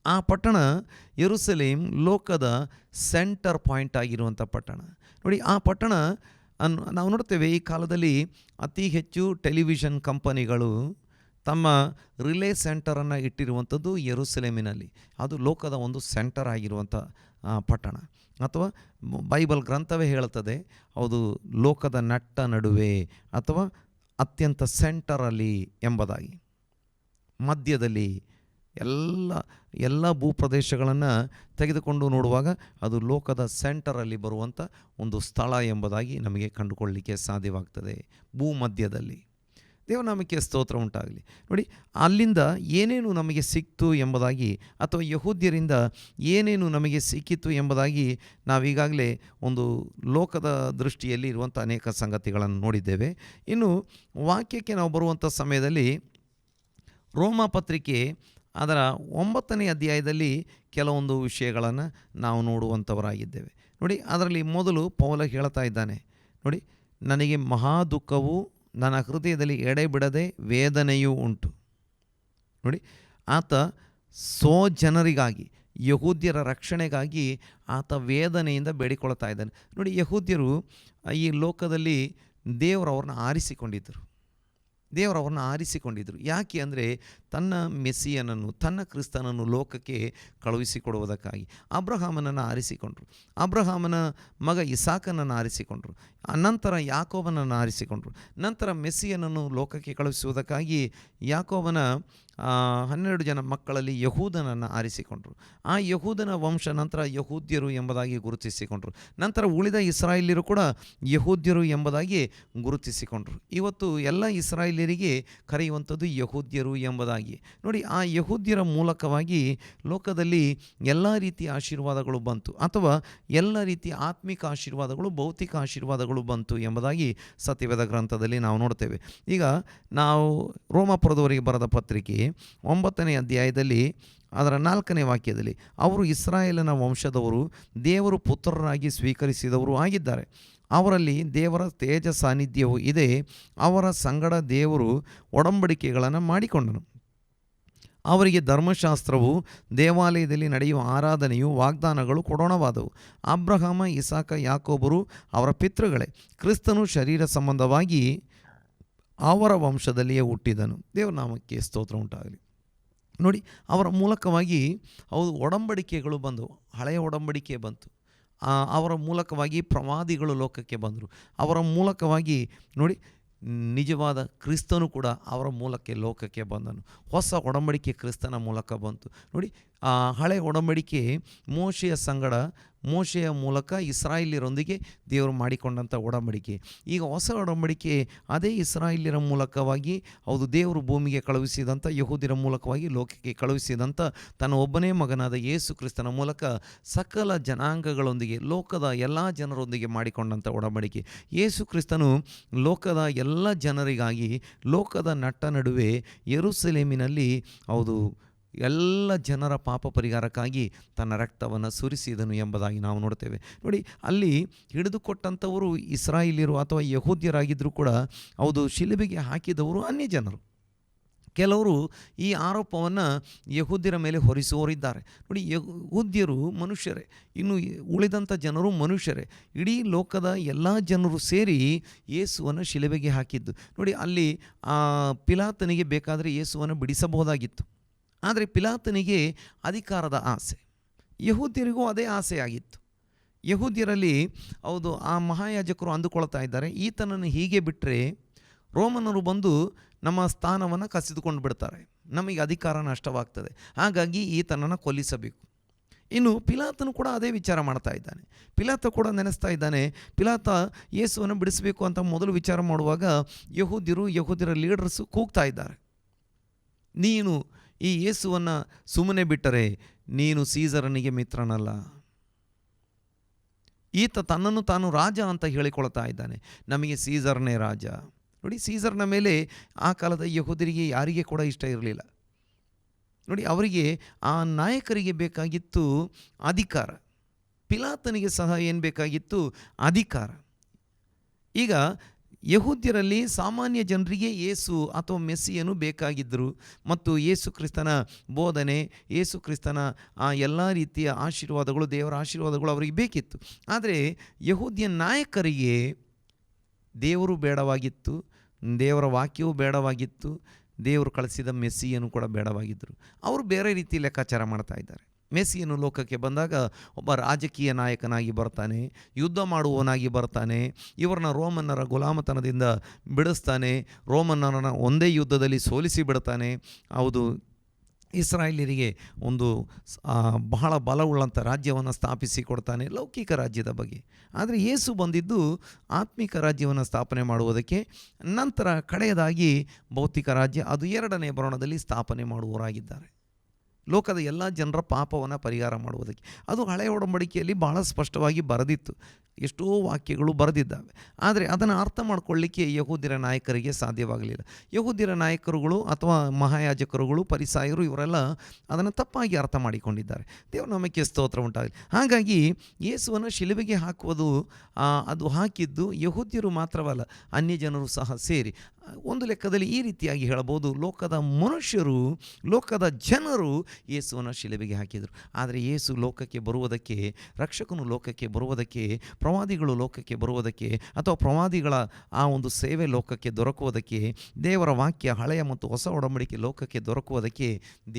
ಆ ಪಟ್ಟಣ ಯೆರೂಸಲೇಮ್ ಲೋಕದ ಸೆಂಟರ್ ಪಾಯಿಂಟ್ ಆಗಿರುವಂಥ ಪಟ್ಟಣ. ನೋಡಿ, ಆ ಪಟ್ಟಣ ನಾವು ನೋಡ್ತೇವೆ ಈ ಕಾಲದಲ್ಲಿ ಅತಿ ಹೆಚ್ಚು ಟೆಲಿವಿಷನ್ ಕಂಪನಿಗಳು ತಮ್ಮ ರಿಲೇ ಸೆಂಟರನ್ನು ಇಟ್ಟಿರುವಂಥದ್ದು ಯೆರೂಸಲೇಮಿನಲ್ಲಿ. ಅದು ಲೋಕದ ಒಂದು ಸೆಂಟರ್ ಆಗಿರುವಂಥ ಪಟ್ಟಣ. ಅಥವಾ ಬೈಬಲ್ ಗ್ರಂಥವೇ ಹೇಳುತ್ತದೆ, ಅದು ಲೋಕದ ನಟ್ಟ ನಡುವೆ ಅಥವಾ ಅತ್ಯಂತ ಸೆಂಟರಲ್ಲಿ ಎಂಬುದಾಗಿ. ಮಧ್ಯದಲ್ಲಿ ಎಲ್ಲ ಭೂಪ್ರದೇಶಗಳನ್ನು ತೆಗೆದುಕೊಂಡು ನೋಡುವಾಗ ಅದು ಲೋಕದ ಸೆಂಟರಲ್ಲಿ ಬರುವಂಥ ಒಂದು ಸ್ಥಳ ಎಂಬುದಾಗಿ ನಮಗೆ ಕಂಡುಕೊಳ್ಳಲಿಕ್ಕೆ ಸಾಧ್ಯವಾಗ್ತದೆ. ಭೂಮಧ್ಯದಲ್ಲಿ. ದೇವನಾಮಕ್ಕೆ ಸ್ತೋತ್ರ ಉಂಟಾಗಲಿ. ನೋಡಿ, ಅಲ್ಲಿಂದ ಏನೇನು ನಮಗೆ ಸಿಕ್ತು ಎಂಬುದಾಗಿ, ಅಥವಾ ಯಹೂದ್ಯರಿಂದ ಏನೇನು ನಮಗೆ ಸಿಕ್ಕಿತು ಎಂಬುದಾಗಿ ನಾವೀಗಾಗಲೇ ಒಂದು ಲೋಕದ ದೃಷ್ಟಿಯಲ್ಲಿ ಇರುವಂಥ ಅನೇಕ ಸಂಗತಿಗಳನ್ನು ನೋಡಿದ್ದೇವೆ. ಇನ್ನು ವಾಕ್ಯಕ್ಕೆ ನಾವು ಬರುವಂಥ ಸಮಯದಲ್ಲಿ ರೋಮ ಪತ್ರಿಕೆ ಅದರ 9ನೇ ಅಧ್ಯಾಯದಲ್ಲಿ ಕೆಲವೊಂದು ವಿಷಯಗಳನ್ನು ನಾವು ನೋಡುವಂಥವರಾಗಿದ್ದೇವೆ. ನೋಡಿ, ಅದರಲ್ಲಿ ಮೊದಲು ಪೌಲ ಹೇಳ್ತಾ ಇದ್ದಾನೆ, ನೋಡಿ, ನನಗೆ ಮಹಾ ದುಃಖವು ನನ್ನ ಹೃದಯದಲ್ಲಿ ಎಡೆಬಿಡದೆ ವೇದನೆಯೂ ಉಂಟು. ನೋಡಿ, ಆತ ಜನರಿಗಾಗಿ, ಯಹೂದ್ಯರ ರಕ್ಷಣೆಗಾಗಿ ಆತ ವೇದನೆಯಿಂದ ಬೇಡಿಕೊಳ್ತಾ ಇದ್ದಾನೆ. ನೋಡಿ, ಯಹೂದ್ಯರು ಈ ಲೋಕದಲ್ಲಿ ದೇವರವ್ರನ್ನ ಆರಿಸಿಕೊಂಡಿದ್ದರು. ಯಾಕೆ ಅಂದರೆ ತನ್ನ ಮೆಸ್ಸಿಯನನ್ನು, ತನ್ನ ಕ್ರಿಸ್ತನನ್ನು ಲೋಕಕ್ಕೆ ಕಳುಹಿಸಿಕೊಡುವುದಕ್ಕಾಗಿ ಅಬ್ರಹಾಮನನ್ನು ಆರಿಸಿಕೊಂಡ್ರು. ಅಬ್ರಹಾಮನ ಮಗ ಇಸಾಕನನ್ನು ಆರಿಸಿಕೊಂಡ್ರು. ಅನಂತರ ಯಾಕೋಬನನ್ನು ಆರಿಸಿಕೊಂಡ್ರು. ನಂತರ ಮೆಸ್ಸಿಯನನ್ನು ಲೋಕಕ್ಕೆ ಕಳುಹಿಸುವುದಕ್ಕಾಗಿ ಯಾಕೋಬನ 12 ಜನ ಮಕ್ಕಳಲ್ಲಿ ಯಹೂದನನ್ನು ಆರಿಸಿಕೊಂಡ್ರು. ಆ ಯಹೂದನ ವಂಶ ನಂತರ ಯಹೂದ್ಯರು ಎಂಬುದಾಗಿ ಗುರುತಿಸಿಕೊಂಡ್ರು. ನಂತರ ಉಳಿದ ಇಸ್ರಾಯೇಲ್ಯರು ಕೂಡ ಯಹೂದ್ಯರು ಎಂಬುದಾಗಿ ಗುರುತಿಸಿಕೊಂಡ್ರು. ಇವತ್ತು ಎಲ್ಲ ಇಸ್ರಾಯೇಲ್ಯರಿಗೆ ಕರೆಯುವಂಥದ್ದು ಯಹೂದ್ಯರು ಎಂಬುದಾಗಿ. ನೋಡಿ, ಆ ಯಹೂದ್ಯರ ಮೂಲಕವಾಗಿ ಲೋಕದಲ್ಲಿ ಎಲ್ಲ ರೀತಿಯ ಆಶೀರ್ವಾದಗಳು ಬಂತು, ಅಥವಾ ಎಲ್ಲ ರೀತಿಯ ಆತ್ಮಿಕ ಆಶೀರ್ವಾದಗಳು, ಭೌತಿಕ ಆಶೀರ್ವಾದಗಳು ಬಂತು ಎಂಬುದಾಗಿ ಸತ್ಯವೇದ ಗ್ರಂಥದಲ್ಲಿ ನಾವು ನೋಡ್ತೇವೆ. ಈಗ ನಾವು ರೋಮಾಪುರದವರಿಗೆ ಬರೆದ ಪತ್ರಿಕೆ 9ನೇ ಅಧ್ಯಾಯದಲ್ಲಿ ಅದರ 4ನೇ ವಾಕ್ಯದಲ್ಲಿ, ಅವರು ಇಸ್ರಾಯೇಲನ ವಂಶದವರು, ದೇವರು ಪುತ್ರರಾಗಿ ಸ್ವೀಕರಿಸಿದವರು ಆಗಿದ್ದಾರೆ. ಅವರಲ್ಲಿ ದೇವರ ತೇಜ ಸಾನ್ನಿಧ್ಯವು ಇದೆ. ಅವರ ಸಂಗಡ ದೇವರು ಒಡಂಬಡಿಕೆಗಳನ್ನು ಮಾಡಿಕೊಂಡನು. ಅವರಿಗೆ ಧರ್ಮಶಾಸ್ತ್ರವು, ದೇವಾಲಯದಲ್ಲಿ ನಡೆಯುವ ಆರಾಧನೆಯು, ವಾಗ್ದಾನಗಳು ಕೊಡೋಣವಾದವು. ಅಬ್ರಹಾಮ, ಇಸಾಕ, ಯಾಕೋಬರು ಅವರ ಪಿತೃಗಳೇ. ಕ್ರಿಸ್ತನು ಶರೀರ ಸಂಬಂಧವಾಗಿ ಅವರ ವಂಶದಲ್ಲಿಯೇ ಹುಟ್ಟಿದನು. ದೇವರ ನಾಮಕ್ಕೆ ಸ್ತೋತ್ರ ಉಂಟಾಗಲಿ. ನೋಡಿ, ಅವರ ಮೂಲಕವಾಗಿ ಒಡಂಬಡಿಕೆಗಳು ಬಂದವು. ಹಳೆಯ ಒಡಂಬಡಿಕೆ ಬಂತು. ಅವರ ಮೂಲಕವಾಗಿ ಪ್ರವಾದಿಗಳು ಲೋಕಕ್ಕೆ ಬಂದರು. ಅವರ ಮೂಲಕವಾಗಿ ನೋಡಿ, ನಿಜವಾದ ಕ್ರಿಸ್ತನು ಕೂಡ ಅವರ ಮೂಲಕ ಲೋಕಕ್ಕೆ ಬಂದನು. ಹೊಸ ಒಡಂಬಡಿಕೆ ಕ್ರಿಸ್ತನ ಮೂಲಕ ಬಂತು. ನೋಡಿ, ಹಳೆ ಒಡಂಬಡಿಕೆ ಮೋಶೆಯ ಸಂಗಡ, ಮೋಶೆಯ ಮೂಲಕ ಇಸ್ರಾಯೇಲ್ಯರೊಂದಿಗೆ ದೇವರು ಮಾಡಿಕೊಂಡಂಥ ಒಡಂಬಡಿಕೆ. ಈಗ ಹೊಸ ಒಡಂಬಡಿಕೆ ಅದೇ ಇಸ್ರಾಯೇಲ್ಯರ ಮೂಲಕವಾಗಿ, ದೇವರು ಭೂಮಿಗೆ ಕಳುಹಿಸಿದಂಥ, ಯಹೂದ್ಯರ ಮೂಲಕವಾಗಿ ಲೋಕಕ್ಕೆ ಕಳುಹಿಸಿದಂಥ ತನ್ನ ಒಬ್ಬನೇ ಮಗನಾದ ಯೇಸು ಕ್ರಿಸ್ತನ ಮೂಲಕ ಸಕಲ ಜನಾಂಗಗಳೊಂದಿಗೆ, ಲೋಕದ ಎಲ್ಲ ಜನರೊಂದಿಗೆ ಮಾಡಿಕೊಂಡಂಥ ಒಡಂಬಡಿಕೆ. ಯೇಸು ಕ್ರಿಸ್ತನು ಲೋಕದ ಎಲ್ಲ ಜನರಿಗಾಗಿ, ಲೋಕದ ನಟ್ಟ ನಡುವೆ ಯೆರೂಸಲೇಮಿನಲ್ಲಿ ಎಲ್ಲ ಜನರ ಪಾಪ ಪರಿಹಾರಕ್ಕಾಗಿ ತನ್ನ ರಕ್ತವನ್ನು ಸುರಿಸಿದನು ಎಂಬುದಾಗಿ ನಾವು ನೋಡ್ತೇವೆ. ನೋಡಿ, ಅಲ್ಲಿ ಹಿಡಿದುಕೊಟ್ಟಂಥವರು ಇಸ್ರಾಯೇಲ್ಯರು ಅಥವಾ ಯಹೂದ್ಯರಾಗಿದ್ದರೂ ಕೂಡ ಶಿಲುಬೆಗೆ ಹಾಕಿದವರು ಅನ್ಯ ಜನರು. ಕೆಲವರು ಈ ಆರೋಪವನ್ನು ಯಹೂದ್ಯರ ಮೇಲೆ ಹೊರಿಸುವವರಿದ್ದಾರೆ. ನೋಡಿ, ಯಹೂದ್ಯರು ಮನುಷ್ಯರೇ, ಇನ್ನು ಉಳಿದಂಥ ಜನರು ಮನುಷ್ಯರೇ. ಇಡೀ ಲೋಕದ ಎಲ್ಲ ಜನರು ಸೇರಿ ಯೇಸುವನ್ನು ಶಿಲುಬೆಗೆ ಹಾಕಿದ್ದು. ನೋಡಿ, ಅಲ್ಲಿ ಪಿಲಾತನಿಗೆ ಬೇಕಾದರೆ ಯೇಸುವನ್ನು ಬಿಡಿಸಬಹುದಾಗಿತ್ತು. ಆದರೆ ಪಿಲಾತನಿಗೆ ಅಧಿಕಾರದ ಆಸೆ, ಯಹೂದ್ಯರಿಗೂ ಅದೇ ಆಸೆಯಾಗಿತ್ತು. ಯಹೂದ್ಯರಲ್ಲಿ ಆ ಮಹಾಯಾಜಕರು ಅಂದುಕೊಳ್ತಾ ಇದ್ದಾರೆ, ಈತನನ್ನು ಹೀಗೆ ಬಿಟ್ಟರೆ ರೋಮನರು ಬಂದು ನಮ್ಮ ಸ್ಥಾನವನ್ನು ಕಸಿದುಕೊಂಡು ಬಿಡ್ತಾರೆ, ನಮಗೆ ಅಧಿಕಾರ ನಷ್ಟವಾಗ್ತದೆ, ಹಾಗಾಗಿ ಈತನನ್ನು ಕೊಲ್ಲಿಸಬೇಕು. ಇನ್ನು ಪಿಲಾತನು ಕೂಡ ಅದೇ ವಿಚಾರ ಮಾಡ್ತಾ ಇದ್ದಾನೆ. ಪಿಲಾತ ಕೂಡ ನೆನೆಸ್ತಾ ಇದ್ದಾನೆ, ಪಿಲಾತ ಯೇಸುವನ್ನು ಬಿಡಿಸಬೇಕು ಅಂತ ಮೊದಲು ವಿಚಾರ ಮಾಡುವಾಗ ಯಹೂದ್ಯರ ಲೀಡರ್ಸು ಕೂಗ್ತಾ ಇದ್ದಾರೆ, ನೀನು ಈ ಯೇಸುವನ್ನು ಸುಮ್ಮನೆ ಬಿಟ್ಟರೆ ನೀನು ಸೀಸರನಿಗೆ ಮಿತ್ರನಲ್ಲ. ಈತ ತನ್ನನ್ನು ತಾನು ರಾಜ ಅಂತ ಹೇಳಿಕೊಳ್ತಾ ಇದ್ದಾನೆ, ನಮಗೆ ಸೀಸರ್ನೇ ರಾಜ. ನೋಡಿ, ಸೀಸರ್ನ ಮೇಲೆ ಆ ಕಾಲದ ಯಹೂದ್ಯರಿಗೆ ಯಾರಿಗೆ ಕೂಡ ಇಷ್ಟ ಇರಲಿಲ್ಲ. ನೋಡಿ, ಅವರಿಗೆ ಆ ನಾಯಕರಿಗೆ ಬೇಕಾಗಿತ್ತು ಅಧಿಕಾರ, ಪಿಲಾತನಿಗೆ ಸಹ ಏನು ಬೇಕಾಗಿತ್ತು? ಅಧಿಕಾರ. ಈಗ ಯಹೂದ್ಯರಲ್ಲಿ ಸಾಮಾನ್ಯ ಜನರಿಗೆ ಯೇಸು ಅಥವಾ ಮೆಸ್ಸಿಯನು ಬೇಕಾಗಿದ್ದರು, ಮತ್ತು ಯೇಸು ಕ್ರಿಸ್ತನ ಬೋಧನೆ, ಯೇಸು ಕ್ರಿಸ್ತನ ಎಲ್ಲ ರೀತಿಯ ಆಶೀರ್ವಾದಗಳು, ದೇವರ ಆಶೀರ್ವಾದಗಳು ಅವರಿಗೆ ಬೇಕಿತ್ತು. ಆದರೆ ಯಹೂದ್ಯ ನಾಯಕರಿಗೆ ದೇವರು ಬೇಡವಾಗಿತ್ತು, ದೇವರ ವಾಕ್ಯವೂ ಬೇಡವಾಗಿತ್ತು, ದೇವರು ಕಳಿಸಿದ ಮೆಸ್ಸಿಯನು ಕೂಡ ಬೇಡವಾಗಿದ್ದರು. ಅವರು ಬೇರೆ ರೀತಿ ಲೆಕ್ಕಾಚಾರ ಮಾಡ್ತಾ ಇದ್ದಾರೆ. ಮೆಸ್ಸಿಯನು ಲೋಕಕ್ಕೆ ಬಂದಾಗ ಒಬ್ಬ ರಾಜಕೀಯ ನಾಯಕನಾಗಿ ಬರ್ತಾನೆ, ಯುದ್ಧ ಮಾಡುವವನಾಗಿ ಬರ್ತಾನೆ, ಇವರನ್ನ ರೋಮನ್ನರ ಗುಲಾಮತನದಿಂದ ಬಿಡಿಸ್ತಾನೆ, ರೋಮನ್ನರನ್ನು ಒಂದೇ ಯುದ್ಧದಲ್ಲಿ ಸೋಲಿಸಿ ಬಿಡ್ತಾನೆ. ಇಸ್ರಾಯೇಲ್ಯರಿಗೆ ಒಂದು ಬಹಳ ಬಲವುಳ್ಳಂಥ ರಾಜ್ಯವನ್ನು ಸ್ಥಾಪಿಸಿ ಕೊಡ್ತಾನೆ, ಲೌಕಿಕ ರಾಜ್ಯದ ಬಗ್ಗೆ. ಆದರೆ ಯೇಸು ಬಂದಿದ್ದು ಆತ್ಮಿಕ ರಾಜ್ಯವನ್ನು ಸ್ಥಾಪನೆ ಮಾಡುವುದಕ್ಕೆ, ನಂತರ ಕಡೆಯದಾಗಿ ಭೌತಿಕ ರಾಜ್ಯ, ಅದು ಎರಡನೇ ಬರೋಣದಲ್ಲಿ ಸ್ಥಾಪನೆ ಮಾಡುವವರಾಗಿದ್ದಾರೆ. ಲೋಕದ ಎಲ್ಲ ಜನರ ಪಾಪವನ್ನು ಪರಿಹಾರ ಮಾಡುವುದಕ್ಕೆ. ಅದು ಹಳೆಯ ಒಡಂಬಡಿಕೆಯಲ್ಲಿ ಬಹಳ ಸ್ಪಷ್ಟವಾಗಿ ಬರೆದಿತ್ತು, ಎಷ್ಟೋ ವಾಕ್ಯಗಳು ಬರೆದಿದ್ದಾವೆ. ಆದರೆ ಅದನ್ನು ಅರ್ಥ ಮಾಡಿಕೊಳ್ಳಿಕ್ಕೆ ಯಹೂದ್ಯರ ನಾಯಕರಿಗೆ ಸಾಧ್ಯವಾಗಲಿಲ್ಲ. ಯಹೂದ್ಯರ ನಾಯಕರುಗಳು ಅಥವಾ ಮಹಾಯಾಜಕರುಗಳು, ಪರಿಸಾಯರು, ಇವರೆಲ್ಲ ಅದನ್ನು ತಪ್ಪಾಗಿ ಅರ್ಥ ಮಾಡಿಕೊಂಡಿದ್ದಾರೆ. ದೇವರ ನಾಮಕ್ಕೆ ಸ್ತೋತ್ರ ಉಂಟಾಗಲಿ. ಹಾಗಾಗಿ ಯೇಸುವನ್ನು ಶಿಲುಬೆಗೆ ಹಾಕುವುದು, ಅದು ಹಾಕಿದ್ದು ಯಹೂದ್ಯರು ಮಾತ್ರವಲ್ಲ, ಅನ್ಯ ಜನರು ಸಹ ಸೇರಿ. ಒಂದು ಲೆಕ್ಕದಲ್ಲಿ ಈ ರೀತಿಯಾಗಿ ಹೇಳಬಹುದು, ಲೋಕದ ಮನುಷ್ಯರು, ಲೋಕದ ಜನರು ಯೇಸುವನ್ನು ಶಿಲುಬೆಗೆ ಹಾಕಿದರು. ಆದರೆ ಯೇಸು ಲೋಕಕ್ಕೆ ಬರುವುದಕ್ಕೆ, ರಕ್ಷಕನು ಲೋಕಕ್ಕೆ ಬರುವುದಕ್ಕೆ, ಪ್ರವಾದಿಗಳು ಲೋಕಕ್ಕೆ ಬರುವುದಕ್ಕೆ, ಅಥವಾ ಪ್ರವಾದಿಗಳ ಆ ಒಂದು ಸೇವೆ ಲೋಕಕ್ಕೆ ದೊರಕುವುದಕ್ಕೆ, ದೇವರ ವಾಕ್ಯ ಹಳೆಯ ಮತ್ತು ಹೊಸ ಒಡಂಬಡಿಕೆ ಲೋಕಕ್ಕೆ ದೊರಕುವುದಕ್ಕೆ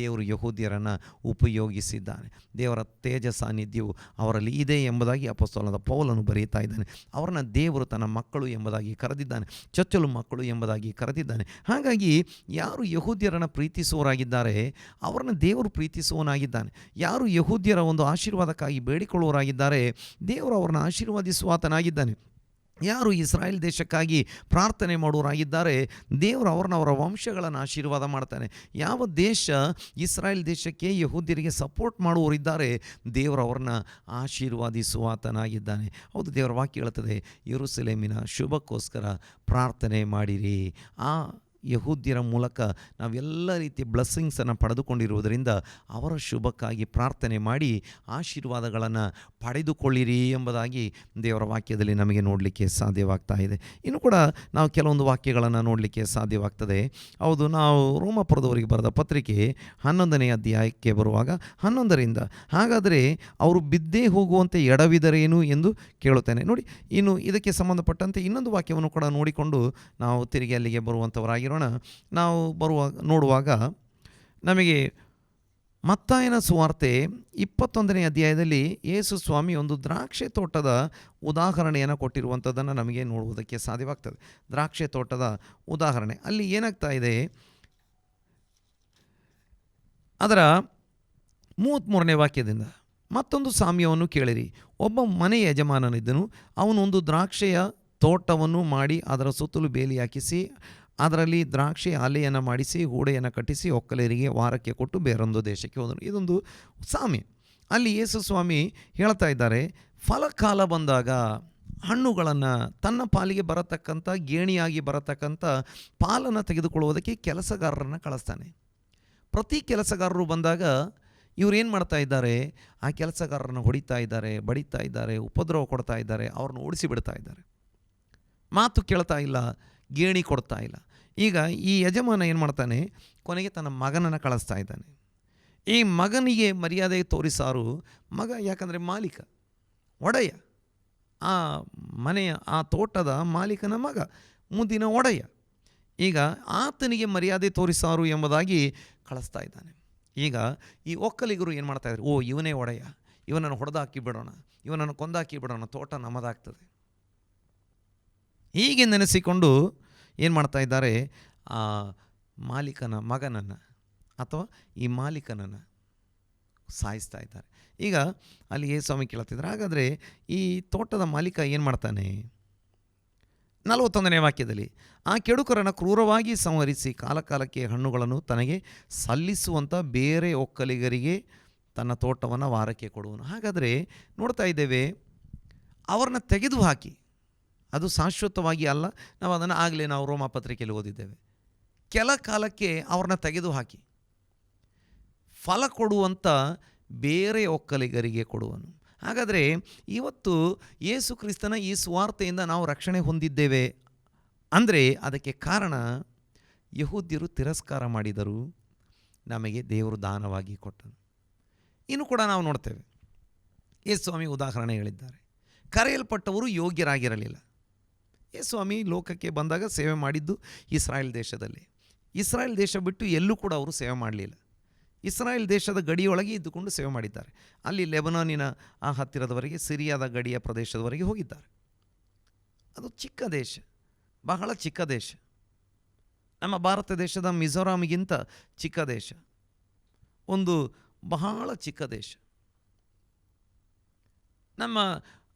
ದೇವರು ಯಹೂದ್ಯರನ್ನು ಉಪಯೋಗಿಸಿದ್ದಾನೆ. ದೇವರ ತೇಜ ಸಾನ್ನಿಧ್ಯವು ಅವರಲ್ಲಿ ಇದೆ ಎಂಬುದಾಗಿ ಅಪೊಸ್ತಲನಾದ ಪೌಲನು ಬರೆಯುತ್ತಾ ಇದ್ದಾನೆ. ಅವರನ್ನು ದೇವರು ತನ್ನ ಮಕ್ಕಳು ಎಂಬುದಾಗಿ ಕರೆದಿದ್ದಾನೆ, ಚೊಚ್ಚಲು ಮಕ್ಕಳು ಎಂಬುದಾಗಿ ಕರೆದಿದ್ದಾನೆ. ಹಾಗಾಗಿ ಯಾರು ಯಹೂದ್ಯರನ್ನು ಪ್ರೀತಿಸುವವರಾಗಿದ್ದಾರೆ ಅವರನ್ನು ದೇವರು ಪ್ರೀತಿಸುವವನಾಗಿದ್ದಾನೆ. ಯಾರು ಯಹೂದ್ಯರ ಒಂದು ಆಶೀರ್ವಾದಕ್ಕಾಗಿ ಬೇಡಿಕೊಳ್ಳುವವರಾಗಿದ್ದಾರೆ, ದೇವರು ಅವರನ್ನು ಆಶೀರ್ವದಿಸುವಾತನಾಗಿದ್ದಾನೆ. ಯಾರು ಇಸ್ರಾಯೇಲ್ ದೇಶಕ್ಕಾಗಿ ಪ್ರಾರ್ಥನೆ ಮಾಡುವವರಾಗಿದ್ದಾರೆ, ದೇವರು ಅವರ ವಂಶಗಳನ್ನು ಆಶೀರ್ವಾದ ಮಾಡ್ತಾನೆ. ಯಾವ ದೇಶ ಇಸ್ರಾಯೇಲ್ ದೇಶಕ್ಕೆ, ಯಹೂದ್ಯರಿಗೆ ಸಪೋರ್ಟ್ ಮಾಡುವವರಿದ್ದಾರೆ, ದೇವರು ಅವ್ರನ್ನ ಆಶೀರ್ವಾದಿಸುವಾತನಾಗಿದ್ದಾನೆ. ಹೌದು, ದೇವರ ವಾಕ್ಯ ಹೇಳುತ್ತದೆ, ಯೆರೂಸಲೇಮಿನ ಶುಭಕ್ಕೋಸ್ಕರ ಪ್ರಾರ್ಥನೆ ಮಾಡಿರಿ. ಆ ಯಹೂದ್ಯರ ಮೂಲಕ ನಾವೆಲ್ಲ ರೀತಿಯ ಬ್ಲೆಸ್ಸಿಂಗ್ಸನ್ನು ಪಡೆದುಕೊಂಡಿರುವುದರಿಂದ ಅವರ ಶುಭಕ್ಕಾಗಿ ಪ್ರಾರ್ಥನೆ ಮಾಡಿ ಆಶೀರ್ವಾದಗಳನ್ನು ಪಡೆದುಕೊಳ್ಳಿರಿ ಎಂಬುದಾಗಿ ದೇವರ ವಾಕ್ಯದಲ್ಲಿ ನಮಗೆ ನೋಡಲಿಕ್ಕೆ ಸಾಧ್ಯವಾಗ್ತಾ ಇದೆ. ಇನ್ನು ಕೂಡ ನಾವು ಕೆಲವೊಂದು ವಾಕ್ಯಗಳನ್ನು ನೋಡಲಿಕ್ಕೆ ಸಾಧ್ಯವಾಗ್ತದೆ. ಹೌದು, ನಾವು ರೋಮಾಪುರದವರಿಗೆ ಬರೆದ ಪತ್ರಿಕೆ 11ನೇ ಅಧ್ಯಾಯಕ್ಕೆ ಬರುವಾಗ 11ರಿಂದ, ಹಾಗಾದರೆ ಅವರು ಬಿದ್ದೇ ಹೋಗುವಂತೆ ಎಡವಿದರೇನು ಎಂದು ಕೇಳುತ್ತೇನೆ. ನೋಡಿ, ಇನ್ನು ಇದಕ್ಕೆ ಸಂಬಂಧಪಟ್ಟಂತೆ ಇನ್ನೊಂದು ವಾಕ್ಯವನ್ನು ಕೂಡ ನೋಡಿಕೊಂಡು ನಾವು ತಿರುಗಿ ಅಲ್ಲಿಗೆ ಬರುವಂಥವರಾಗಿರೋಣ. ನಾವು ನೋಡುವಾಗ ನಮಗೆ ಮತ್ತಾಯನ ಸುವಾರ್ತೆ 21ನೇ ಅಧ್ಯಾಯದಲ್ಲಿ ಯೇಸು ಸ್ವಾಮಿ ಒಂದು ದ್ರಾಕ್ಷೆ ತೋಟದ ಉದಾಹರಣೆಯನ್ನು ಕೊಟ್ಟಿರುವಂಥದ್ದನ್ನು ನಮಗೆ ನೋಡುವುದಕ್ಕೆ ಸಾಧ್ಯವಾಗ್ತದೆ. ದ್ರಾಕ್ಷೆ ತೋಟದ ಉದಾಹರಣೆ ಅಲ್ಲಿ ಏನಾಗ್ತಾ ಇದೆ, ಅದರ 33ನೇ ವಾಕ್ಯದಿಂದ, ಮತ್ತೊಂದು ಸಾಮ್ಯವನ್ನು ಕೇಳಿರಿ. ಒಬ್ಬ ಮನೆಯ ಯಜಮಾನನಿದ್ದನು. ಅವನೊಂದು ದ್ರಾಕ್ಷೆಯ ತೋಟವನ್ನು ಮಾಡಿ ಅದರ ಸುತ್ತಲೂ ಬೇಲಿ ಹಾಕಿಸಿ ಅದರಲ್ಲಿ ದ್ರಾಕ್ಷಿ ಆಲೆಯನ್ನು ಮಾಡಿಸಿ ಹೂಡೆಯನ್ನು ಕಟ್ಟಿಸಿ ಒಕ್ಕಲರಿಗೆ ವಾರಕ್ಕೆ ಕೊಟ್ಟು ಬೇರೊಂದು ದೇಶಕ್ಕೆ ಹೋದನು. ಇದೊಂದು ಸಾಮ್ಯ. ಅಲ್ಲಿ ಯೇಸು ಸ್ವಾಮಿ ಹೇಳ್ತಾ ಇದ್ದಾರೆ, ಫಲಕಾಲ ಬಂದಾಗ ಹಣ್ಣುಗಳನ್ನು ತನ್ನ ಪಾಲಿಗೆ ಬರತಕ್ಕಂಥ, ಗೇಣಿಯಾಗಿ ಬರತಕ್ಕಂಥ ಪಾಲನ್ನು ತೆಗೆದುಕೊಳ್ಳುವುದಕ್ಕೆ ಕೆಲಸಗಾರರನ್ನು ಕಳಿಸ್ತಾನೆ. ಪ್ರತಿ ಕೆಲಸಗಾರರು ಬಂದಾಗ ಇವರೇನು ಮಾಡ್ತಾ ಇದ್ದಾರೆ, ಆ ಕೆಲಸಗಾರರನ್ನು ಹೊಡಿತಾ ಇದ್ದಾರೆ, ಬಡಿತಾ ಇದ್ದಾರೆ, ಉಪದ್ರವ ಕೊಡ್ತಾ ಇದ್ದಾರೆ, ಅವ್ರನ್ನ ಓಡಿಸಿ ಬಿಡ್ತಾ ಇದ್ದಾರೆ. ಮಾತು ಕೇಳ್ತಾ ಇಲ್ಲ, ಗೇಣಿ ಕೊಡ್ತಾ ಇಲ್ಲ. ಈಗ ಈ ಯಜಮಾನ ಏನು ಮಾಡ್ತಾನೆ, ಕೊನೆಗೆ ತನ್ನ ಮಗನನ್ನು ಕಳಿಸ್ತಾ ಇದ್ದಾನೆ. ಈ ಮಗನಿಗೆ ಮರ್ಯಾದೆ ತೋರಿಸಾರು ಮಗ, ಯಾಕಂದರೆ ಮಾಲೀಕ, ಒಡೆಯ, ಆ ಮನೆಯ ಆ ತೋಟದ ಮಾಲೀಕನ ಮಗ, ಮುದ್ದಿನ ಒಡೆಯ. ಈಗ ಆತನಿಗೆ ಮರ್ಯಾದೆ ತೋರಿಸಾರು ಎಂಬುದಾಗಿ ಕಳಿಸ್ತಾ ಇದ್ದಾನೆ. ಈಗ ಈ ಒಕ್ಕಲಿಗರು ಏನು ಮಾಡ್ತಾಯಿದ್ದಾರೆ, ಓ ಇವನೇ ಒಡೆಯ, ಇವನನ್ನು ಹೊಡೆದಾಕಿ ಬಿಡೋಣ, ಇವನನ್ನು ಕೊಂದಾಕಿ ಬಿಡೋಣ, ತೋಟ ನಮ್ಮದಾಗ್ತದೆ. ಹೀಗೆ ನೆನೆಸಿಕೊಂಡು ಏನು ಮಾಡ್ತಾ ಇದ್ದಾರೆ, ಆ ಮಾಲೀಕನ ಮಗನನ್ನು ಅಥವಾ ಈ ಮಾಲೀಕನನ್ನು ಸಾಯಿಸ್ತಾ ಇದ್ದಾರೆ. ಈಗ ಅಲ್ಲಿ ಸ್ವಾಮಿ ಕೇಳ್ತಿದ್ದಾರೆ, ಹಾಗಾದರೆ ಈ ತೋಟದ ಮಾಲೀಕ ಏನು ಮಾಡ್ತಾನೆ? 41ನೇ ವಾಕ್ಯದಲ್ಲಿ, ಆ ಕೆಡುಕರನ್ನು ಕ್ರೂರವಾಗಿ ಸಂಹರಿಸಿ ಕಾಲಕಾಲಕ್ಕೆ ಹಣ್ಣುಗಳನ್ನು ತನಗೆ ಸಲ್ಲಿಸುವಂಥ ಬೇರೆ ಒಕ್ಕಲಿಗರಿಗೆ ತನ್ನ ತೋಟವನ್ನು ವಾರಕ್ಕೆ ಕೊಡುವನು. ಹಾಗಾದರೆ ನೋಡ್ತಾ ಇದ್ದೇವೆ, ಅವ್ರನ್ನ ತೆಗೆದು ಹಾಕಿ, ಅದು ಶಾಶ್ವತವಾಗಿ ಅಲ್ಲ. ನಾವು ಅದನ್ನು ಆಗಲೇ ನಾವು ರೋಮ ಪತ್ರಿಕೆಯಲ್ಲಿ ಓದಿದ್ದೇವೆ. ಕೆಲ ಕಾಲಕ್ಕೆ ಅವ್ರನ್ನ ತೆಗೆದು ಹಾಕಿ ಫಲ ಕೊಡುವಂಥ ಬೇರೆ ಒಕ್ಕಲಿಗರಿಗೆ ಕೊಡುವನು. ಹಾಗಾದರೆ ಇವತ್ತು ಯೇಸು ಕ್ರಿಸ್ತನ ಈ ಸುವಾರ್ತೆಯಿಂದ ನಾವು ರಕ್ಷಣೆ ಹೊಂದಿದ್ದೇವೆ ಅಂದರೆ ಅದಕ್ಕೆ ಕಾರಣ ಯಹೂದ್ಯರು ತಿರಸ್ಕಾರ ಮಾಡಿದರು, ನಮಗೆ ದೇವರು ದಾನವಾಗಿ ಕೊಟ್ಟನು. ಇನ್ನು ಕೂಡ ನಾವು ನೋಡ್ತೇವೆ, ಯೇಸು ಸ್ವಾಮಿ ಉದಾಹರಣೆ ಹೇಳಿದ್ದಾರೆ. ಕರೆಯಲ್ಪಟ್ಟವರು ಯೋಗ್ಯರಾಗಿರಲಿಲ್ಲ. ಯೇಸು ಸ್ವಾಮಿ ಲೋಕಕ್ಕೆ ಬಂದಾಗ ಸೇವೆ ಮಾಡಿದ್ದು ಇಸ್ರಾಯೇಲ್ ದೇಶದಲ್ಲಿ. ಇಸ್ರಾಯೇಲ್ ದೇಶ ಬಿಟ್ಟು ಎಲ್ಲೂ ಕೂಡ ಅವರು ಸೇವೆ ಮಾಡಲಿಲ್ಲ. ಇಸ್ರಾಯೇಲ್ ದೇಶದ ಗಡಿಯೊಳಗೆ ಇದ್ದುಕೊಂಡು ಸೇವೆ ಮಾಡಿದ್ದಾರೆ. ಅಲ್ಲಿ ಲೆಬನಾನಿನ ಆ ಹತ್ತಿರದವರೆಗೆ, ಸಿರಿಯಾದ ಗಡಿಯ ಪ್ರದೇಶದವರೆಗೆ ಹೋಗಿದ್ದಾರೆ. ಅದು ಚಿಕ್ಕ ದೇಶ, ಬಹಳ ಚಿಕ್ಕ ದೇಶ. ನಮ್ಮ ಭಾರತ ದೇಶದ ಮಿಜೋರಾಮಿಗಿಂತ ಚಿಕ್ಕ ದೇಶ, ಒಂದು ಬಹಳ ಚಿಕ್ಕ ದೇಶ. ನಮ್ಮ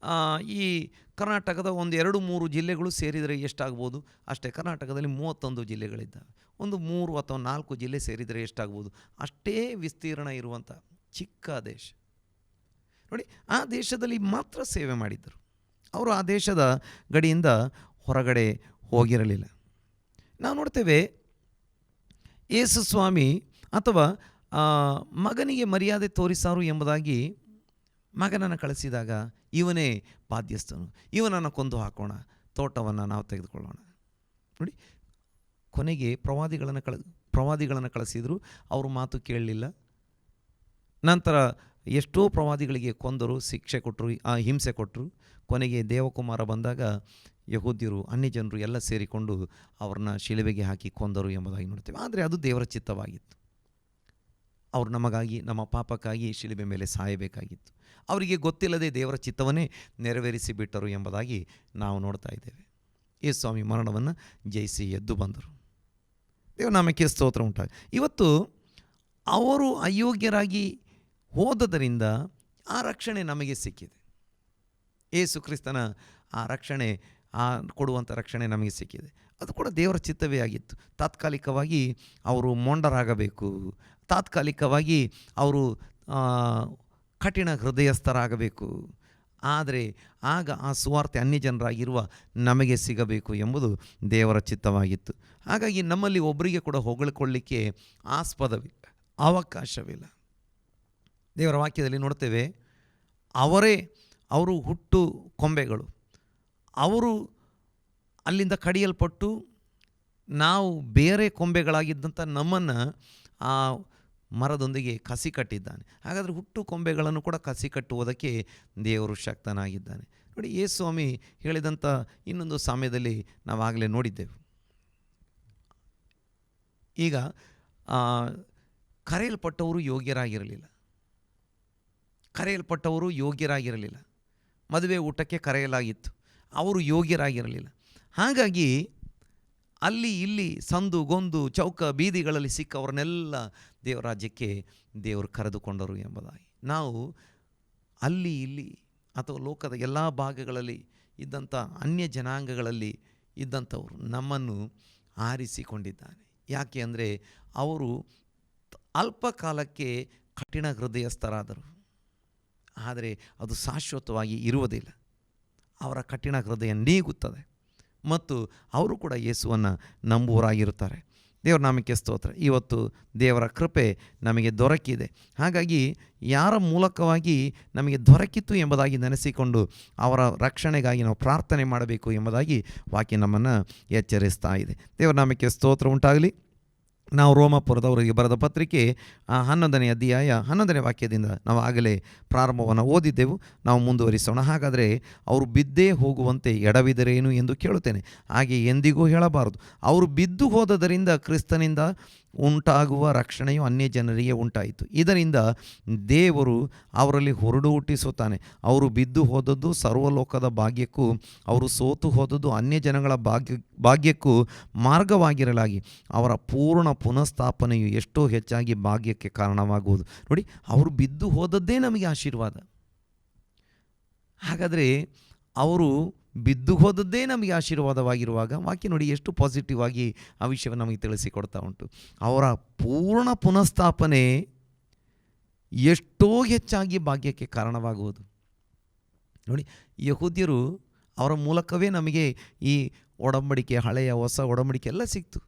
ಈ ಕರ್ನಾಟಕದ ಒಂದು 2-3 ಜಿಲ್ಲೆಗಳು ಸೇರಿದರೆ ಎಷ್ಟಾಗ್ಬೋದು ಅಷ್ಟೇ. ಕರ್ನಾಟಕದಲ್ಲಿ 31 ಜಿಲ್ಲೆಗಳಿದ್ದಾವೆ. ಒಂದು 3 ಅಥವಾ 4 ಜಿಲ್ಲೆ ಸೇರಿದರೆ ಎಷ್ಟಾಗ್ಬೋದು ಅಷ್ಟೇ ವಿಸ್ತೀರ್ಣ ಇರುವಂಥ ಚಿಕ್ಕ ದೇಶ. ನೋಡಿ, ಆ ದೇಶದಲ್ಲಿ ಮಾತ್ರ ಸೇವೆ ಮಾಡಿದ್ದರು. ಅವರು ಆ ದೇಶದ ಗಡಿಯಿಂದ ಹೊರಗಡೆ ಹೋಗಿರಲಿಲ್ಲ. ನಾವು ನೋಡ್ತೇವೆ, ಯೇಸು ಸ್ವಾಮಿ ಅಥವಾ ಮಗನಿಗೆ ಮರ್ಯಾದೆ ತೋರಿಸಾರು ಎಂಬುದಾಗಿ ಮಗನನ್ನು ಕಳಿಸಿದಾಗ ಇವನೇ ಬಾಧ್ಯಸ್ಥನು, ಇವನನ್ನು ಕೊಂದು ಹಾಕೋಣ, ತೋಟವನ್ನು ನಾವು ತೆಗೆದುಕೊಳ್ಳೋಣ. ನೋಡಿ, ಕೊನೆಗೆ ಪ್ರವಾದಿಗಳನ್ನು ಕಳಿಸಿದರು, ಅವರು ಮಾತು ಕೇಳಲಿಲ್ಲ. ನಂತರ ಎಷ್ಟೋ ಪ್ರವಾದಿಗಳಿಗೆ ಕೊಂದರು, ಶಿಕ್ಷೆ ಕೊಟ್ಟರು, ಹಿಂಸೆ ಕೊಟ್ಟರು. ಕೊನೆಗೆ ದೇವಕುಮಾರ ಬಂದಾಗ ಯಹೂದ್ಯರು, ಅನ್ಯಜನರು ಎಲ್ಲ ಸೇರಿಕೊಂಡು ಅವ್ರನ್ನ ಶಿಲುಬೆಗೆ ಹಾಕಿ ಕೊಂದರು ಎಂಬುದಾಗಿ ನೋಡ್ತೇವೆ. ಆದರೆ ಅದು ದೇವರ ಚಿತ್ತವಾಗಿತ್ತು. ಅವರು ನಮಗಾಗಿ, ನಮ್ಮ ಪಾಪಕ್ಕಾಗಿ ಶಿಲುಬೆ ಮೇಲೆ ಸಾಯಬೇಕಾಗಿತ್ತು. ಅವರಿಗೆ ಗೊತ್ತಿಲ್ಲದೆ ದೇವರ ಚಿತ್ತವನ್ನೇ ನೆರವೇರಿಸಿ ಬಿಟ್ಟರು ಎಂಬುದಾಗಿ ನಾವು ನೋಡ್ತಾ ಇದ್ದೇವೆ. ಯೇಸು ಸ್ವಾಮಿ ಮರಣವನ್ನು ಜಯಿಸಿ ಎದ್ದು ಬಂದರು. ದೇವನಾಮಕ್ಕೆ ಸ್ತೋತ್ರ ಉಂಟಾಗಿ. ಇವತ್ತು ಅವರು ಅಯೋಗ್ಯರಾಗಿ ಹೋದದರಿಂದ ಆ ರಕ್ಷಣೆ ನಮಗೆ ಸಿಕ್ಕಿದೆ. ಯೇಸು ಕ್ರಿಸ್ತನ ಆ ರಕ್ಷಣೆ, ಕೊಡುವಂಥ ರಕ್ಷಣೆ ನಮಗೆ ಸಿಕ್ಕಿದೆ. ಅದು ಕೂಡ ದೇವರ ಚಿತ್ತವೇ ಆಗಿತ್ತು. ತಾತ್ಕಾಲಿಕವಾಗಿ ಅವರು ಮೊಂಡರಾಗಬೇಕು, ತಾತ್ಕಾಲಿಕವಾಗಿ ಅವರು ಕಠಿಣ ಹೃದಯಸ್ಥರಾಗಬೇಕು, ಆದರೆ ಆಗ ಆ ಸುವಾರ್ತೆ ಅನ್ಯಜನರಾಗಿರುವ ನಮಗೆ ಸಿಗಬೇಕು ಎಂಬುದು ದೇವರ ಚಿತ್ತವಾಗಿತ್ತು. ಹಾಗಾಗಿ ನಮ್ಮಲ್ಲಿ ಒಬ್ಬರಿಗೆ ಕೂಡ ಹೊಗಳಿಕೊಳ್ಳಿಕ್ಕೆ ಆಸ್ಪದವಿಲ್ಲ, ಅವಕಾಶವಿಲ್ಲ. ದೇವರ ವಾಕ್ಯದಲ್ಲಿ ನೋಡ್ತೇವೆ, ಅವರು ಹುಟ್ಟು ಕೊಂಬೆಗಳು, ಅವರು ಅಲ್ಲಿಂದ ಕಡಿಯಲ್ಪಟ್ಟು ನಾವು ಬೇರೆ ಕೊಂಬೆಗಳಾಗಿದ್ದಂಥ ನಮ್ಮನ್ನು ಆ ಮರದೊಂದಿಗೆ ಕಸಿ ಕಟ್ಟಿದ್ದಾನೆ. ಹಾಗಾದರೆ ಹುಟ್ಟು ಕೊಂಬೆಗಳನ್ನು ಕೂಡ ಕಸಿ ಕಟ್ಟುವುದಕ್ಕೆ ದೇವರು ಶಕ್ತನಾಗಿದ್ದಾನೆ. ನೋಡಿ, ಯೇಸು ಸ್ವಾಮಿ ಹೇಳಿದಂಥ ಇನ್ನೊಂದು ಸಮಯದಲ್ಲಿ ನಾವಾಗಲೇ ನೋಡಿದ್ದೆವು. ಈಗ ಕರೆಯಲ್ಪಟ್ಟವರು ಯೋಗ್ಯರಾಗಿರಲಿಲ್ಲ. ಮದುವೆ ಊಟಕ್ಕೆ ಕರೆಯಲಾಗಿತ್ತು, ಅವರು ಯೋಗ್ಯರಾಗಿರಲಿಲ್ಲ. ಹಾಗಾಗಿ ಅಲ್ಲಿ ಇಲ್ಲಿ ಸಂದು ಗೊಂದು ಚೌಕ ಬೀದಿಗಳಲ್ಲಿ ಸಿಕ್ಕವ್ರನ್ನೆಲ್ಲ ದೇವರ ರಾಜ್ಯಕ್ಕೆ ದೇವರು ಕರೆದುಕೊಂಡರು ಎಂಬುದಾಗಿ. ನಾವು ಅಲ್ಲಿ ಇಲ್ಲಿ ಅಥವಾ ಲೋಕದ ಎಲ್ಲ ಭಾಗಗಳಲ್ಲಿ ಇದ್ದಂಥ ಅನ್ಯ ಜನಾಂಗಗಳಲ್ಲಿ ಇದ್ದಂಥವರು ನಮ್ಮನ್ನು ಆರಿಸಿಕೊಂಡಿದ್ದಾನೆ. ಯಾಕೆ ಅಂದರೆ ಅವರು ಅಲ್ಪ ಕಾಲಕ್ಕೆ ಕಠಿಣ ಹೃದಯಸ್ಥರಾದರು, ಆದರೆ ಅದು ಶಾಶ್ವತವಾಗಿ ಇರುವುದಿಲ್ಲ. ಅವರ ಕಠಿಣ ಹೃದಯ ನೀಗುತ್ತದೆ ಮತ್ತು ಅವರು ಕೂಡ ಯೇಸುವನ್ನು ನಂಬುವರಾಗಿರುತ್ತಾರೆ. ದೇವರ ನಾಮಕ್ಕೆ ಸ್ತೋತ್ರ. ಇವತ್ತು ದೇವರ ಕೃಪೆ ನಮಗೆ ದೊರಕಿದೆ. ಹಾಗಾಗಿ ಯಾರ ಮೂಲಕವಾಗಿ ನಮಗೆ ದೊರಕಿತು ಎಂಬುದಾಗಿ ನೆನೆಸಿಕೊಂಡು ಅವರ ರಕ್ಷಣೆಗಾಗಿ ನಾವು ಪ್ರಾರ್ಥನೆ ಮಾಡಬೇಕು ಎಂಬುದಾಗಿ ವಾಕ್ಯ ನಮ್ಮನ್ನು ಎಚ್ಚರಿಸ್ತಾ ಇದೆ. ದೇವರ ನಾಮಕ್ಕೆ ಸ್ತೋತ್ರ ಉಂಟಾಗಲಿ. ನಾವು ರೋಮಾಪುರದವರಿಗೆ ಬರೆದ ಪತ್ರಿಕೆ 11ನೇ ಅಧ್ಯಾಯ 11ನೇ ವಾಕ್ಯದಿಂದ ನಾವು ಆಗಲೇ ಪ್ರಾರಂಭವನ್ನು ಓದಿದ್ದೆವು. ನಾವು ಮುಂದುವರಿಸೋಣ. ಹಾಗಾದರೆ ಅವರು ಬಿದ್ದೇ ಹೋಗುವಂತೆ ಎಡವಿದರೇನು ಎಂದು ಕೇಳುತ್ತೇನೆ. ಹಾಗೆ ಎಂದಿಗೂ ಹೇಳಬಾರದು. ಅವರು ಬಿದ್ದು ಹೋದದರಿಂದ ಕ್ರಿಸ್ತನಿಂದ ಉಂಟಾಗುವ ರಕ್ಷಣೆಯು ಅನ್ಯ ಜನರಿಗೆ ಉಂಟಾಯಿತು. ಇದರಿಂದ ದೇವರು ಅವರಲ್ಲಿ ಹೊರಡು ಹುಟ್ಟಿಸುತ್ತಾನೆ. ಅವರು ಬಿದ್ದು ಹೋದದ್ದು ಸರ್ವಲೋಕದ ಭಾಗ್ಯಕ್ಕೂ, ಅವರು ಸೋತು ಹೋದದ್ದು ಅನ್ಯ ಜನಗಳ ಭಾಗ್ಯಕ್ಕೂ ಮಾರ್ಗವಾಗಿರಲಾಗಿ ಅವರ ಪೂರ್ಣ ಪುನಃಸ್ಥಾಪನೆಯು ಎಷ್ಟೋ ಹೆಚ್ಚಾಗಿ ಭಾಗ್ಯಕ್ಕೆ ಕಾರಣವಾಗುವುದು. ನೋಡಿ, ಅವರು ಬಿದ್ದು ಹೋದದ್ದೇ ನಮಗೆ ಆಶೀರ್ವಾದ. ಹಾಗಾದರೆ ಅವರು ಬಿದ್ದು ಹೋದದ್ದೇ ನಮಗೆ ಆಶೀರ್ವಾದವಾಗಿರುವಾಗ ವಾಕ್ಯ ನೋಡಿ ಎಷ್ಟು ಪಾಸಿಟಿವ್ ಆಗಿ ಆ ವಿಷಯವನ್ನು ನಮಗೆ ತಿಳಿಸಿಕೊಡ್ತಾ ಉಂಟು. ಅವರ ಪೂರ್ಣ ಪುನಃಸ್ಥಾಪನೆ ಎಷ್ಟೋ ಹೆಚ್ಚಾಗಿ ಭಾಗ್ಯಕ್ಕೆ ಕಾರಣವಾಗುವುದು. ನೋಡಿ, ಯಹೂದ್ಯರು ಅವರ ಮೂಲಕವೇ ನಮಗೆ ಈ ಒಡಂಬಡಿಕೆ, ಹಳೆಯ ಹೊಸ ಒಡಂಬಡಿಕೆ ಎಲ್ಲ ಸಿಕ್ತು.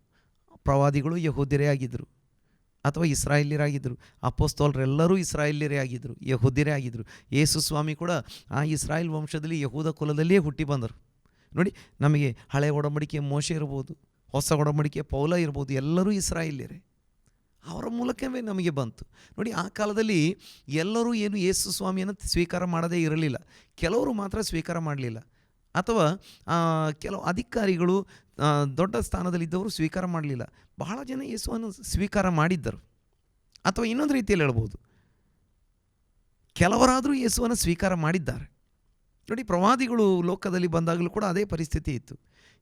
ಪ್ರವಾದಿಗಳು ಯಹೂದ್ಯರೇ ಆಗಿದ್ದರು ಅಥವಾ ಇಸ್ರಾಯೇಲ್ಯರಾಗಿದ್ದರು. ಅಪೊಸ್ತಲರೆಲ್ಲರೂ ಇಸ್ರಾಯೇಲ್ಯರೇ ಆಗಿದ್ದರು, ಯಹೂದ್ಯರೇ ಆಗಿದ್ದರು. ಯೇಸು ಸ್ವಾಮಿ ಕೂಡ ಆ ಇಸ್ರಾಯೇಲ್ ವಂಶದಲ್ಲಿ ಯಹೂದ ಕುಲದಲ್ಲಿಯೇ ಹುಟ್ಟಿ ಬಂದರು. ನೋಡಿ, ನಮಗೆ ಹಳೆಯ ಒಡಂಬಡಿಕೆ ಮೋಶೆ ಇರ್ಬೋದು, ಹೊಸ ಒಡಂಬಡಿಕೆ ಪೌಲ ಇರ್ಬೋದು, ಎಲ್ಲರೂ ಇಸ್ರಾಯೇಲ್ಯರೇ. ಅವರ ಮೂಲಕವೇ ನಮಗೆ ಬಂತು. ನೋಡಿ, ಆ ಕಾಲದಲ್ಲಿ ಎಲ್ಲರೂ ಏನು ಯೇಸು ಸ್ವಾಮಿಯನ್ನು ಸ್ವೀಕಾರ ಮಾಡದೇ ಇರಲಿಲ್ಲ. ಕೆಲವರು ಮಾತ್ರ ಸ್ವೀಕಾರ ಮಾಡಲಿಲ್ಲ, ಅಥವಾ ಕೆಲವು ಅಧಿಕಾರಿಗಳು ದೊಡ್ಡ ಸ್ಥಾನದಲ್ಲಿದ್ದವರು ಸ್ವೀಕಾರ ಮಾಡಲಿಲ್ಲ. ಬಹಳ ಜನ ಯೇಸುವನ್ನು ಸ್ವೀಕಾರ ಮಾಡಿದ್ದರು. ಅಥವಾ ಇನ್ನೊಂದು ರೀತಿಯಲ್ಲಿ ಹೇಳ್ಬೋದು, ಕೆಲವರಾದರೂ ಯೇಸುವನ್ನು ಸ್ವೀಕಾರ ಮಾಡಿದ್ದಾರೆ. ನೋಡಿ, ಪ್ರವಾದಿಗಳು ಲೋಕದಲ್ಲಿ ಬಂದಾಗಲೂ ಕೂಡ ಅದೇ ಪರಿಸ್ಥಿತಿ ಇತ್ತು.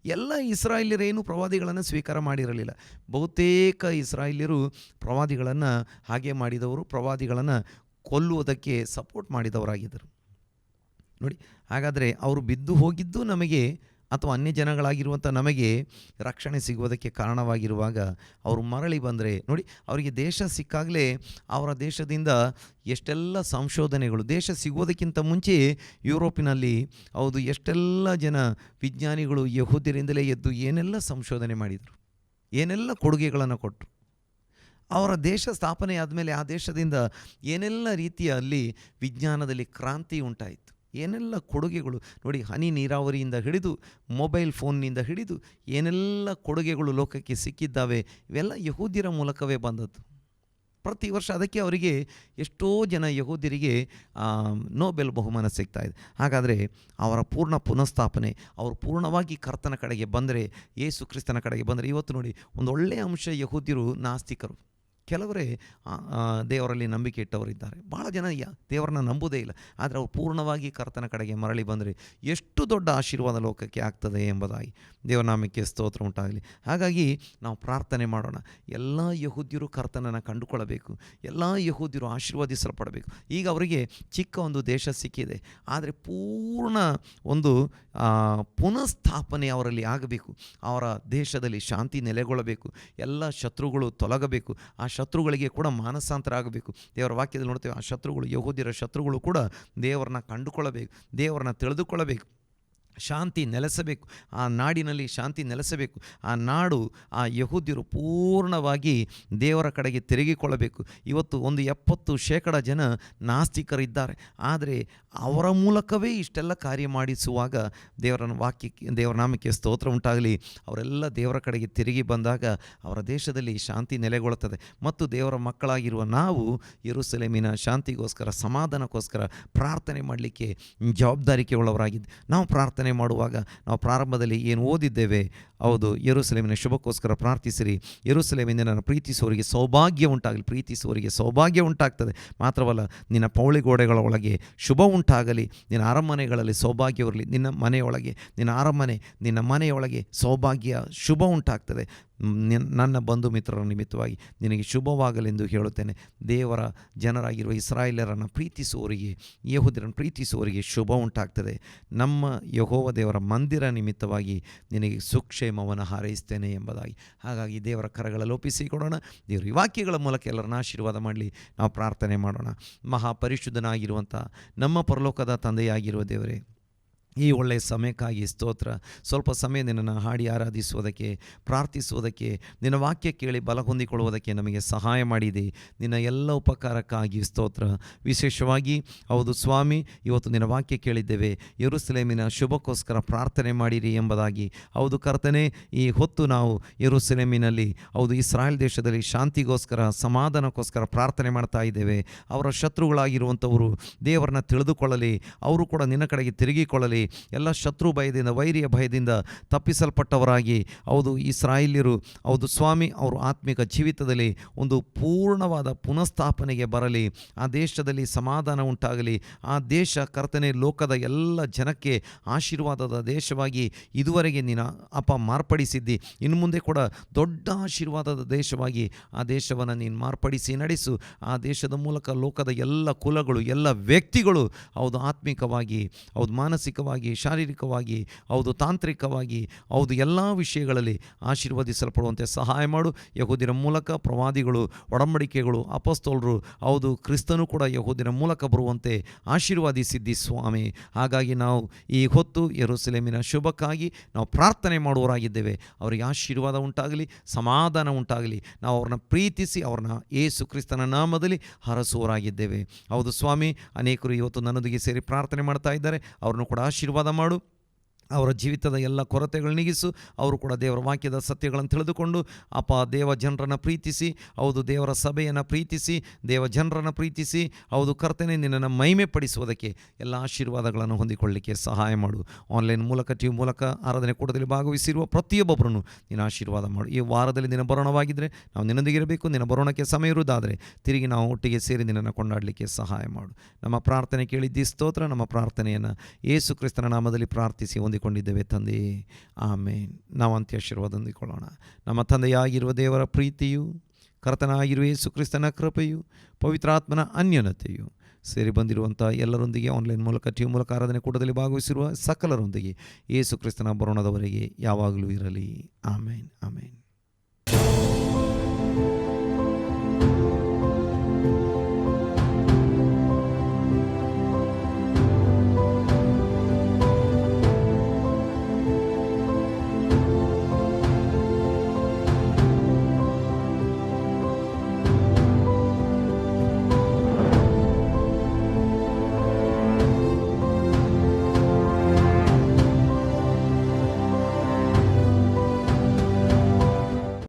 ಎಲ್ಲ ಇಸ್ರಾಯೇಲ್ಯರೇನು ಪ್ರವಾದಿಗಳನ್ನು ಸ್ವೀಕಾರ ಮಾಡಿರಲಿಲ್ಲ. ಬಹುತೇಕ ಇಸ್ರಾಯೇಲ್ಯರು ಪ್ರವಾದಿಗಳನ್ನು ಹಾಗೆ ಮಾಡಿದವರು, ಪ್ರವಾದಿಗಳನ್ನು ಕೊಲ್ಲುವುದಕ್ಕೆ ಸಪೋರ್ಟ್ ಮಾಡಿದವರಾಗಿದ್ದರು. ನೋಡಿ, ಹಾಗಾದರೆ ಅವರು ಬಿದ್ದು ಹೋಗಿದ್ದು ನಮಗೆ ಅಥವಾ ಅನ್ಯ ಜನಗಳಾಗಿರುವಂಥ ನಮಗೆ ರಕ್ಷಣೆ ಸಿಗುವುದಕ್ಕೆ ಕಾರಣವಾಗಿರುವಾಗ ಅವರು ಮರಳಿ ಬಂದರೆ, ನೋಡಿ, ಅವರಿಗೆ ದೇಶ ಸಿಕ್ಕಾಗಲೇ ಅವರ ದೇಶದಿಂದ ಎಷ್ಟೆಲ್ಲ ಸಂಶೋಧನೆಗಳು, ದೇಶ ಸಿಗೋದಕ್ಕಿಂತ ಮುಂಚೆ ಯುರೋಪಿನಲ್ಲಿ ಹೌದು ಎಷ್ಟೆಲ್ಲ ಜನ ವಿಜ್ಞಾನಿಗಳು ಯಹೂದ್ಯರಿಂದಲೇ ಎದ್ದು ಏನೆಲ್ಲ ಸಂಶೋಧನೆ ಮಾಡಿದರು, ಏನೆಲ್ಲ ಕೊಡುಗೆಗಳನ್ನು ಕೊಟ್ಟರು. ಅವರ ದೇಶ ಸ್ಥಾಪನೆ ಆದಮೇಲೆ ಆ ದೇಶದಿಂದ ಏನೆಲ್ಲ ರೀತಿಯಲ್ಲಿ ವಿಜ್ಞಾನದಲ್ಲಿ ಕ್ರಾಂತಿ ಉಂಟಾಯಿತು, ಏನೆಲ್ಲ ಕೊಡುಗೆಗಳು. ನೋಡಿ, ಹನಿ ನೀರಾವರಿಯಿಂದ ಹಿಡಿದು ಮೊಬೈಲ್ ಫೋನ್ನಿಂದ ಹಿಡಿದು ಏನೆಲ್ಲ ಕೊಡುಗೆಗಳು ಲೋಕಕ್ಕೆ ಸಿಕ್ಕಿದ್ದಾವೆ, ಇವೆಲ್ಲ ಯಹೂದ್ಯರ ಮೂಲಕವೇ ಬಂದದ್ದು. ಪ್ರತಿ ವರ್ಷ ಅದಕ್ಕೆ ಅವರಿಗೆ ಎಷ್ಟೋ ಜನ ಯಹೂದ್ಯರಿಗೆ ನೋಬೆಲ್ ಬಹುಮಾನ ಸಿಗ್ತಾಯಿದೆ. ಹಾಗಾದರೆ ಅವರ ಪೂರ್ಣ ಪುನಃಸ್ಥಾಪನೆ, ಅವರು ಪೂರ್ಣವಾಗಿ ಕರ್ತನ ಕಡೆಗೆ ಬಂದರೆ, ಯೇಸು ಕ್ರಿಸ್ತನ ಕಡೆಗೆ ಬಂದರೆ, ಇವತ್ತು ನೋಡಿ ಒಂದು ಒಳ್ಳೆಯ ಅಂಶ, ಯಹೂದ್ಯರು ನಾಸ್ತಿಕರು, ಕೆಲವರೇ ದೇವರಲ್ಲಿ ನಂಬಿಕೆ ಇಟ್ಟವರಿದ್ದಾರೆ. ಭಾಳ ಜನ ದೇವರನ್ನ ನಂಬುವುದೇ ಇಲ್ಲ. ಆದರೆ ಅವರು ಪೂರ್ಣವಾಗಿ ಕರ್ತನ ಕಡೆಗೆ ಮರಳಿ ಬಂದರೆ ಎಷ್ಟು ದೊಡ್ಡ ಆಶೀರ್ವಾದ ಲೋಕಕ್ಕೆ ಆಗ್ತದೆ ಎಂಬುದಾಗಿ ದೇವರ ನಾಮಕ್ಕೆ ಸ್ತೋತ್ರ ಉಂಟಾಗಲಿ. ಹಾಗಾಗಿ ನಾವು ಪ್ರಾರ್ಥನೆ ಮಾಡೋಣ. ಎಲ್ಲ ಯಹೂದ್ಯರು ಕರ್ತನನ್ನು ಕಂಡುಕೊಳ್ಳಬೇಕು, ಎಲ್ಲ ಯಹೂದ್ಯರು ಆಶೀರ್ವದಿಸಲ್ಪಡಬೇಕು. ಈಗ ಅವರಿಗೆ ಚಿಕ್ಕ ಒಂದು ದೇಶ ಸಿಕ್ಕಿದೆ, ಆದರೆ ಪೂರ್ಣ ಒಂದು ಪುನಃಸ್ಥಾಪನೆ ಅವರಲ್ಲಿ ಆಗಬೇಕು. ಅವರ ದೇಶದಲ್ಲಿ ಶಾಂತಿ ನೆಲೆಗೊಳ್ಳಬೇಕು, ಎಲ್ಲ ಶತ್ರುಗಳು ತೊಲಗಬೇಕು. ಆ ಶತ್ರುಗಳಿಗೆ ಕೂಡ ಮಾನಸಾಂತರ ಆಗಬೇಕು. ದೇವರ ವಾಕ್ಯದಲ್ಲಿ ನೋಡ್ತೇವೆ, ಆ ಶತ್ರುಗಳು, ಯಹೂದ್ಯರ ಶತ್ರುಗಳು ಕೂಡ ದೇವರನ್ನ ಕಂಡುಕೊಳ್ಳಬೇಕು, ದೇವರನ್ನ ತಿಳಿದುಕೊಳ್ಳಬೇಕು, ಶಾಂತಿ ನೆಲೆಸಬೇಕು, ಆ ನಾಡಿನಲ್ಲಿ ಶಾಂತಿ ನೆಲೆಸಬೇಕು. ಆ ನಾಡು, ಆ ಯಹೂದ್ಯರು ಪೂರ್ಣವಾಗಿ ದೇವರ ಕಡೆಗೆ ತಿರುಗಿಕೊಳ್ಳಬೇಕು. ಇವತ್ತು 70% ಜನ ನಾಸ್ತಿಕರಿದ್ದಾರೆ. ಆದರೆ ಅವರ ಮೂಲಕವೇ ಇಷ್ಟೆಲ್ಲ ಕಾರ್ಯ ಮಾಡಿಸುವಾಗ ದೇವರ ನಾಮಕ್ಕೆ ಸ್ತೋತ್ರ ಉಂಟಾಗಲಿ. ಅವರೆಲ್ಲ ದೇವರ ಕಡೆಗೆ ತಿರುಗಿ ಬಂದಾಗ ಅವರ ದೇಶದಲ್ಲಿ ಶಾಂತಿ ನೆಲೆಗೊಳ್ಳುತ್ತದೆ. ಮತ್ತು ದೇವರ ಮಕ್ಕಳಾಗಿರುವ ನಾವು ಯೆರೂಸಲೇಮಿನ ಶಾಂತಿಗೋಸ್ಕರ, ಸಮಾಧಾನಕ್ಕೋಸ್ಕರ ಪ್ರಾರ್ಥನೆ ಮಾಡಲಿಕ್ಕೆ ಜವಾಬ್ದಾರಿಕೆ ಉಳ್ಳವರಾಗಿದ್ದು, ನಾವು ಪ್ರಾರ್ಥನೆ ಮಾಡುವಾಗ ನಾವು ಪ್ರಾರಂಭದಲ್ಲಿ ಏನು ಓದಿದ್ದೇವೆ, ಹೌದು, ಯೆರೂಸಲೇಮಿನ ಶುಭಕ್ಕೋಸ್ಕರ ಪ್ರಾರ್ಥಿಸಿರಿ, ಯೆರೂಸಲೇಮಿನ ನನ್ನ ಪ್ರೀತಿಸುವವರಿಗೆ ಸೌಭಾಗ್ಯ ಉಂಟಾಗಲಿ. ಪ್ರೀತಿಸುವವರಿಗೆ ಸೌಭಾಗ್ಯ ಉಂಟಾಗ್ತದೆ. ಮಾತ್ರವಲ್ಲ, ನಿನ್ನ ಪೌಳಿಗೋಡೆಗಳ ಒಳಗೆ ಶುಭ ಉಂಟಾಗಲಿ, ನಿನ್ನ ಅರಮನೆಗಳಲ್ಲಿ ಸೌಭಾಗ್ಯವಿರಲಿ. ನಿನ್ನ ಮನೆಯೊಳಗೆ ಸೌಭಾಗ್ಯ, ಶುಭ ಉಂಟಾಗ್ತದೆ. ನನ್ನ ಬಂಧು ಮಿತ್ರರ ನಿಮಿತ್ತವಾಗಿ ನಿನಗೆ ಶುಭವಾಗಲೆಂದು ಹೇಳುತ್ತೇನೆ. ದೇವರ ಜನರಾಗಿರುವ ಇಸ್ರಾಯೇಲರನ್ನು ಪ್ರೀತಿಸುವವರಿಗೆ, ಯೆಹೂದ್ಯರನ್ನು ಪ್ರೀತಿಸುವವರಿಗೆ ಶುಭ ಉಂಟಾಗ್ತದೆ. ನಮ್ಮ ಯೆಹೋವ ದೇವರ ಮಂದಿರ ನಿಮಿತ್ತವಾಗಿ ನಿನಗೆ ಸುಕ್ಷೇಮವನ್ನು ಹಾರೈಸ್ತೇನೆ ಎಂಬುದಾಗಿ. ಹಾಗಾಗಿ ದೇವರ ಕರಗಳಲ್ಲಿ ಒಪ್ಪಿಸಿಕೊಡೋಣ. ದೇವರು ಈ ವಾಕ್ಯಗಳ ಮೂಲಕ ಎಲ್ಲರನ್ನ ಆಶೀರ್ವಾದ ಮಾಡಲಿ. ನಾವು ಪ್ರಾರ್ಥನೆ ಮಾಡೋಣ. ಮಹಾಪರಿಶುದ್ಧನಾಗಿರುವಂಥ ನಮ್ಮ ಪರಲೋಕದ ತಂದೆಯಾಗಿರುವ ದೇವರೇ, ಈ ಒಳ್ಳೆಯ ಸಮಯಕ್ಕಾಗಿ ಸ್ತೋತ್ರ. ಸ್ವಲ್ಪ ಸಮಯ ನಿನ್ನನ್ನು ಹಾಡಿ ಆರಾಧಿಸುವುದಕ್ಕೆ, ಪ್ರಾರ್ಥಿಸುವುದಕ್ಕೆ, ನಿನ್ನ ವಾಕ್ಯ ಕೇಳಿ ಬಲ ಹೊಂದಿಕೊಳ್ಳುವುದಕ್ಕೆ ನಮಗೆ ಸಹಾಯ ಮಾಡಿದೆ. ನಿನ್ನ ಎಲ್ಲ ಉಪಕಾರಕ್ಕಾಗಿ ಸ್ತೋತ್ರ. ವಿಶೇಷವಾಗಿ ಹೌದು ಸ್ವಾಮಿ, ಇವತ್ತು ನಿನ್ನ ವಾಕ್ಯ ಕೇಳಿದ್ದೇವೆ, ಯೆರೂಸಲೇಮಿನ ಶುಭಕ್ಕೋಸ್ಕರ ಪ್ರಾರ್ಥನೆ ಮಾಡಿರಿ ಎಂಬುದಾಗಿ. ಹೌದು ಕರ್ತನೇ, ಈ ಹೊತ್ತು ನಾವು ಯೆರೂಸಲೇಮಿನಲ್ಲಿ, ಹೌದು ಇಸ್ರಾಯೇಲ್ ದೇಶದಲ್ಲಿ ಶಾಂತಿಗೋಸ್ಕರ, ಸಮಾಧಾನಕ್ಕೋಸ್ಕರ ಪ್ರಾರ್ಥನೆ ಮಾಡ್ತಾ ಇದ್ದೇವೆ. ಅವರ ಶತ್ರುಗಳಾಗಿರುವಂಥವರು ದೇವರನ್ನ ತಿಳಿದುಕೊಳ್ಳಲಿ, ಅವರು ಕೂಡ ನಿನ್ನ ಕಡೆಗೆ ತಿರುಗಿಕೊಳ್ಳಲಿ. ಎಲ್ಲ ಶತ್ರು ಭಯದಿಂದ, ವೈರಿಯ ಭಯದಿಂದ ತಪ್ಪಿಸಲ್ಪಟ್ಟವರಾಗಿ, ಹೌದು ಇಸ್ರಾಯೇಲ್ಯರು, ಹೌದು ಸ್ವಾಮಿ, ಅವರು ಆತ್ಮಿಕ ಜೀವಿತದಲ್ಲಿ ಒಂದು ಪೂರ್ಣವಾದ ಪುನಃಸ್ಥಾಪನೆಗೆ ಬರಲಿ. ಆ ದೇಶದಲ್ಲಿ ಸಮಾಧಾನ ಉಂಟಾಗಲಿ. ಆ ದೇಶ ಕರ್ತನೆ ಲೋಕದ ಎಲ್ಲ ಜನಕ್ಕೆ ಆಶೀರ್ವಾದದ ದೇಶವಾಗಿ ಇದುವರೆಗೆ ನೀನು ಮಾರ್ಪಡಿಸಿದ್ದಿ. ಇನ್ನು ಮುಂದೆ ಕೂಡ ದೊಡ್ಡ ಆಶೀರ್ವಾದದ ದೇಶವಾಗಿ ಆ ದೇಶವನ್ನು ನೀನು ಮಾರ್ಪಡಿಸಿ ನಡೆಸು. ಆ ದೇಶದ ಮೂಲಕ ಲೋಕದ ಎಲ್ಲ ಕುಲಗಳು, ಎಲ್ಲ ವ್ಯಕ್ತಿಗಳು, ಹೌದು ಆತ್ಮಿಕವಾಗಿ, ಹೌದು ಮಾನಸಿಕವಾಗಿ, ಶಾರೀರಿಕವಾಗಿ, ಹೌದು ತಾಂತ್ರಿಕವಾಗಿ, ಹೌದು ಎಲ್ಲ ವಿಷಯಗಳಲ್ಲಿ ಆಶೀರ್ವದಿಸಲ್ಪಡುವಂತೆ ಸಹಾಯ ಮಾಡು. ಯಹೂದ್ಯರ ಮೂಲಕ ಪ್ರವಾದಿಗಳು, ಒಡಂಬಡಿಕೆಗಳು, ಅಪೊಸ್ತಲರು, ಹೌದು ಕ್ರಿಸ್ತನು ಕೂಡ ಯಹೂದ್ಯರ ಮೂಲಕ ಬರುವಂತೆ ಆಶೀರ್ವಾದಿಸಿದ್ದಿ ಸ್ವಾಮಿ. ಹಾಗಾಗಿ ನಾವು ಈ ಹೊತ್ತು ಯೆರೂಸಲೇಮಿನ ಶುಭಕ್ಕಾಗಿ ನಾವು ಪ್ರಾರ್ಥನೆ ಮಾಡುವವರಾಗಿದ್ದೇವೆ. ಅವರಿಗೆ ಆಶೀರ್ವಾದ ಉಂಟಾಗಲಿ, ಸಮಾಧಾನ ಉಂಟಾಗಲಿ. ನಾವು ಅವ್ರನ್ನ ಪ್ರೀತಿಸಿ ಅವ್ರನ್ನ ಯೇಸು ಕ್ರಿಸ್ತನ ನಾಮದಲ್ಲಿ ಹರಸುವವರಾಗಿದ್ದೇವೆ. ಹೌದು ಸ್ವಾಮಿ, ಅನೇಕರು ಇವತ್ತು ನನ್ನೊಂದಿಗೆ ಸೇರಿ ಪ್ರಾರ್ಥನೆ ಮಾಡ್ತಾ ಇದ್ದಾರೆ. ಅವ್ರನ್ನು ಕೂಡ ಆಶೀರ್ವಾದ ಮಾಡು. ಅವರ ಜೀವಿತದ ಎಲ್ಲ ಕೊರತೆಗಳು ನೀಗಿಸು. ಅವರು ಕೂಡ ದೇವರ ವಾಕ್ಯದ ಸತ್ಯಗಳನ್ನು ತಿಳಿದುಕೊಂಡು ದೇವ ಜನರನ್ನು ಪ್ರೀತಿಸಿ, ಹೌದು ದೇವರ ಸಭೆಯನ್ನು ಪ್ರೀತಿಸಿ, ದೇವ ಜನರನ್ನು ಪ್ರೀತಿಸಿ, ಹೌದು ಕರ್ತನೆ ನಿನ್ನನ್ನು ಮಹಿಮೆ ಪಡಿಸುವುದಕ್ಕೆ ಎಲ್ಲ ಆಶೀರ್ವಾದಗಳನ್ನು ಹೊಂದಿಕೊಳ್ಳಲಿಕ್ಕೆ ಸಹಾಯ ಮಾಡು. ಆನ್ಲೈನ್ ಮೂಲಕ, ಟಿವಿ ಮೂಲಕ ಆರಾಧನೆ ಕೂಟದಲ್ಲಿ ಭಾಗವಹಿಸಿರುವ ಪ್ರತಿಯೊಬ್ಬೊಬ್ಬರನ್ನು ನಿನ್ನ ಆಶೀರ್ವಾದ ಮಾಡು. ಈ ವಾರದಲ್ಲಿ ನಿನ್ನ ಬರೋಣವಾಗಿದ್ದರೆ ನಾವು ನಿನ್ನೊಂದಿಗಿರಬೇಕು. ನಿನ್ನ ಬರೋಣಕ್ಕೆ ಸಮಯ ಇರುವುದಾದರೆ ತಿರುಗಿ ನಾವು ಒಟ್ಟಿಗೆ ಸೇರಿ ನಿನ್ನನ್ನು ಕೊಂಡಾಡಲಿಕ್ಕೆ ಸಹಾಯ ಮಾಡು. ನಮ್ಮ ಪ್ರಾರ್ಥನೆ ಕೇಳಿದ್ದಿ ಸ್ತೋತ್ರ. ನಮ್ಮ ಪ್ರಾರ್ಥನೆಯನ್ನು ಯೇಸು ಕ್ರಿಸ್ತನ ನಾಮದಲ್ಲಿ ಪ್ರಾರ್ಥಿಸಿ ಹೊಂದಿಕೊಂಡಿದ್ದೇವೆ ತಂದೆಯೇ, ಆಮೇನ್. ನಾವು ಅಂತ್ಯ ಆಶೀರ್ವಾದ ಹೊಂದಿಕೊಳ್ಳೋಣ. ನಮ್ಮ ತಂದೆಯಾಗಿರುವ ದೇವರ ಪ್ರೀತಿಯು, ಕರ್ತನಾಗಿರುವ ಯೇಸು ಕ್ರಿಸ್ತನ ಕೃಪೆಯು, ಪವಿತ್ರಾತ್ಮನ ಅನ್ಯೋನ್ಯತೆಯು ಸೇರಿ ಬಂದಿರುವಂಥ ಎಲ್ಲರೊಂದಿಗೆ, ಆನ್ಲೈನ್ ಮೂಲಕ, ಟಿವಿ ಮೂಲಕ ಆರಾಧನೆ ಕೂಟದಲ್ಲಿ ಭಾಗವಹಿಸಿರುವ ಸಕಲರೊಂದಿಗೆ ಯೇಸು ಕ್ರಿಸ್ತನ ಬರೋಣದವರೆಗೆ ಯಾವಾಗಲೂ ಇರಲಿ. ಆಮೇನ್, ಆಮೇನ್.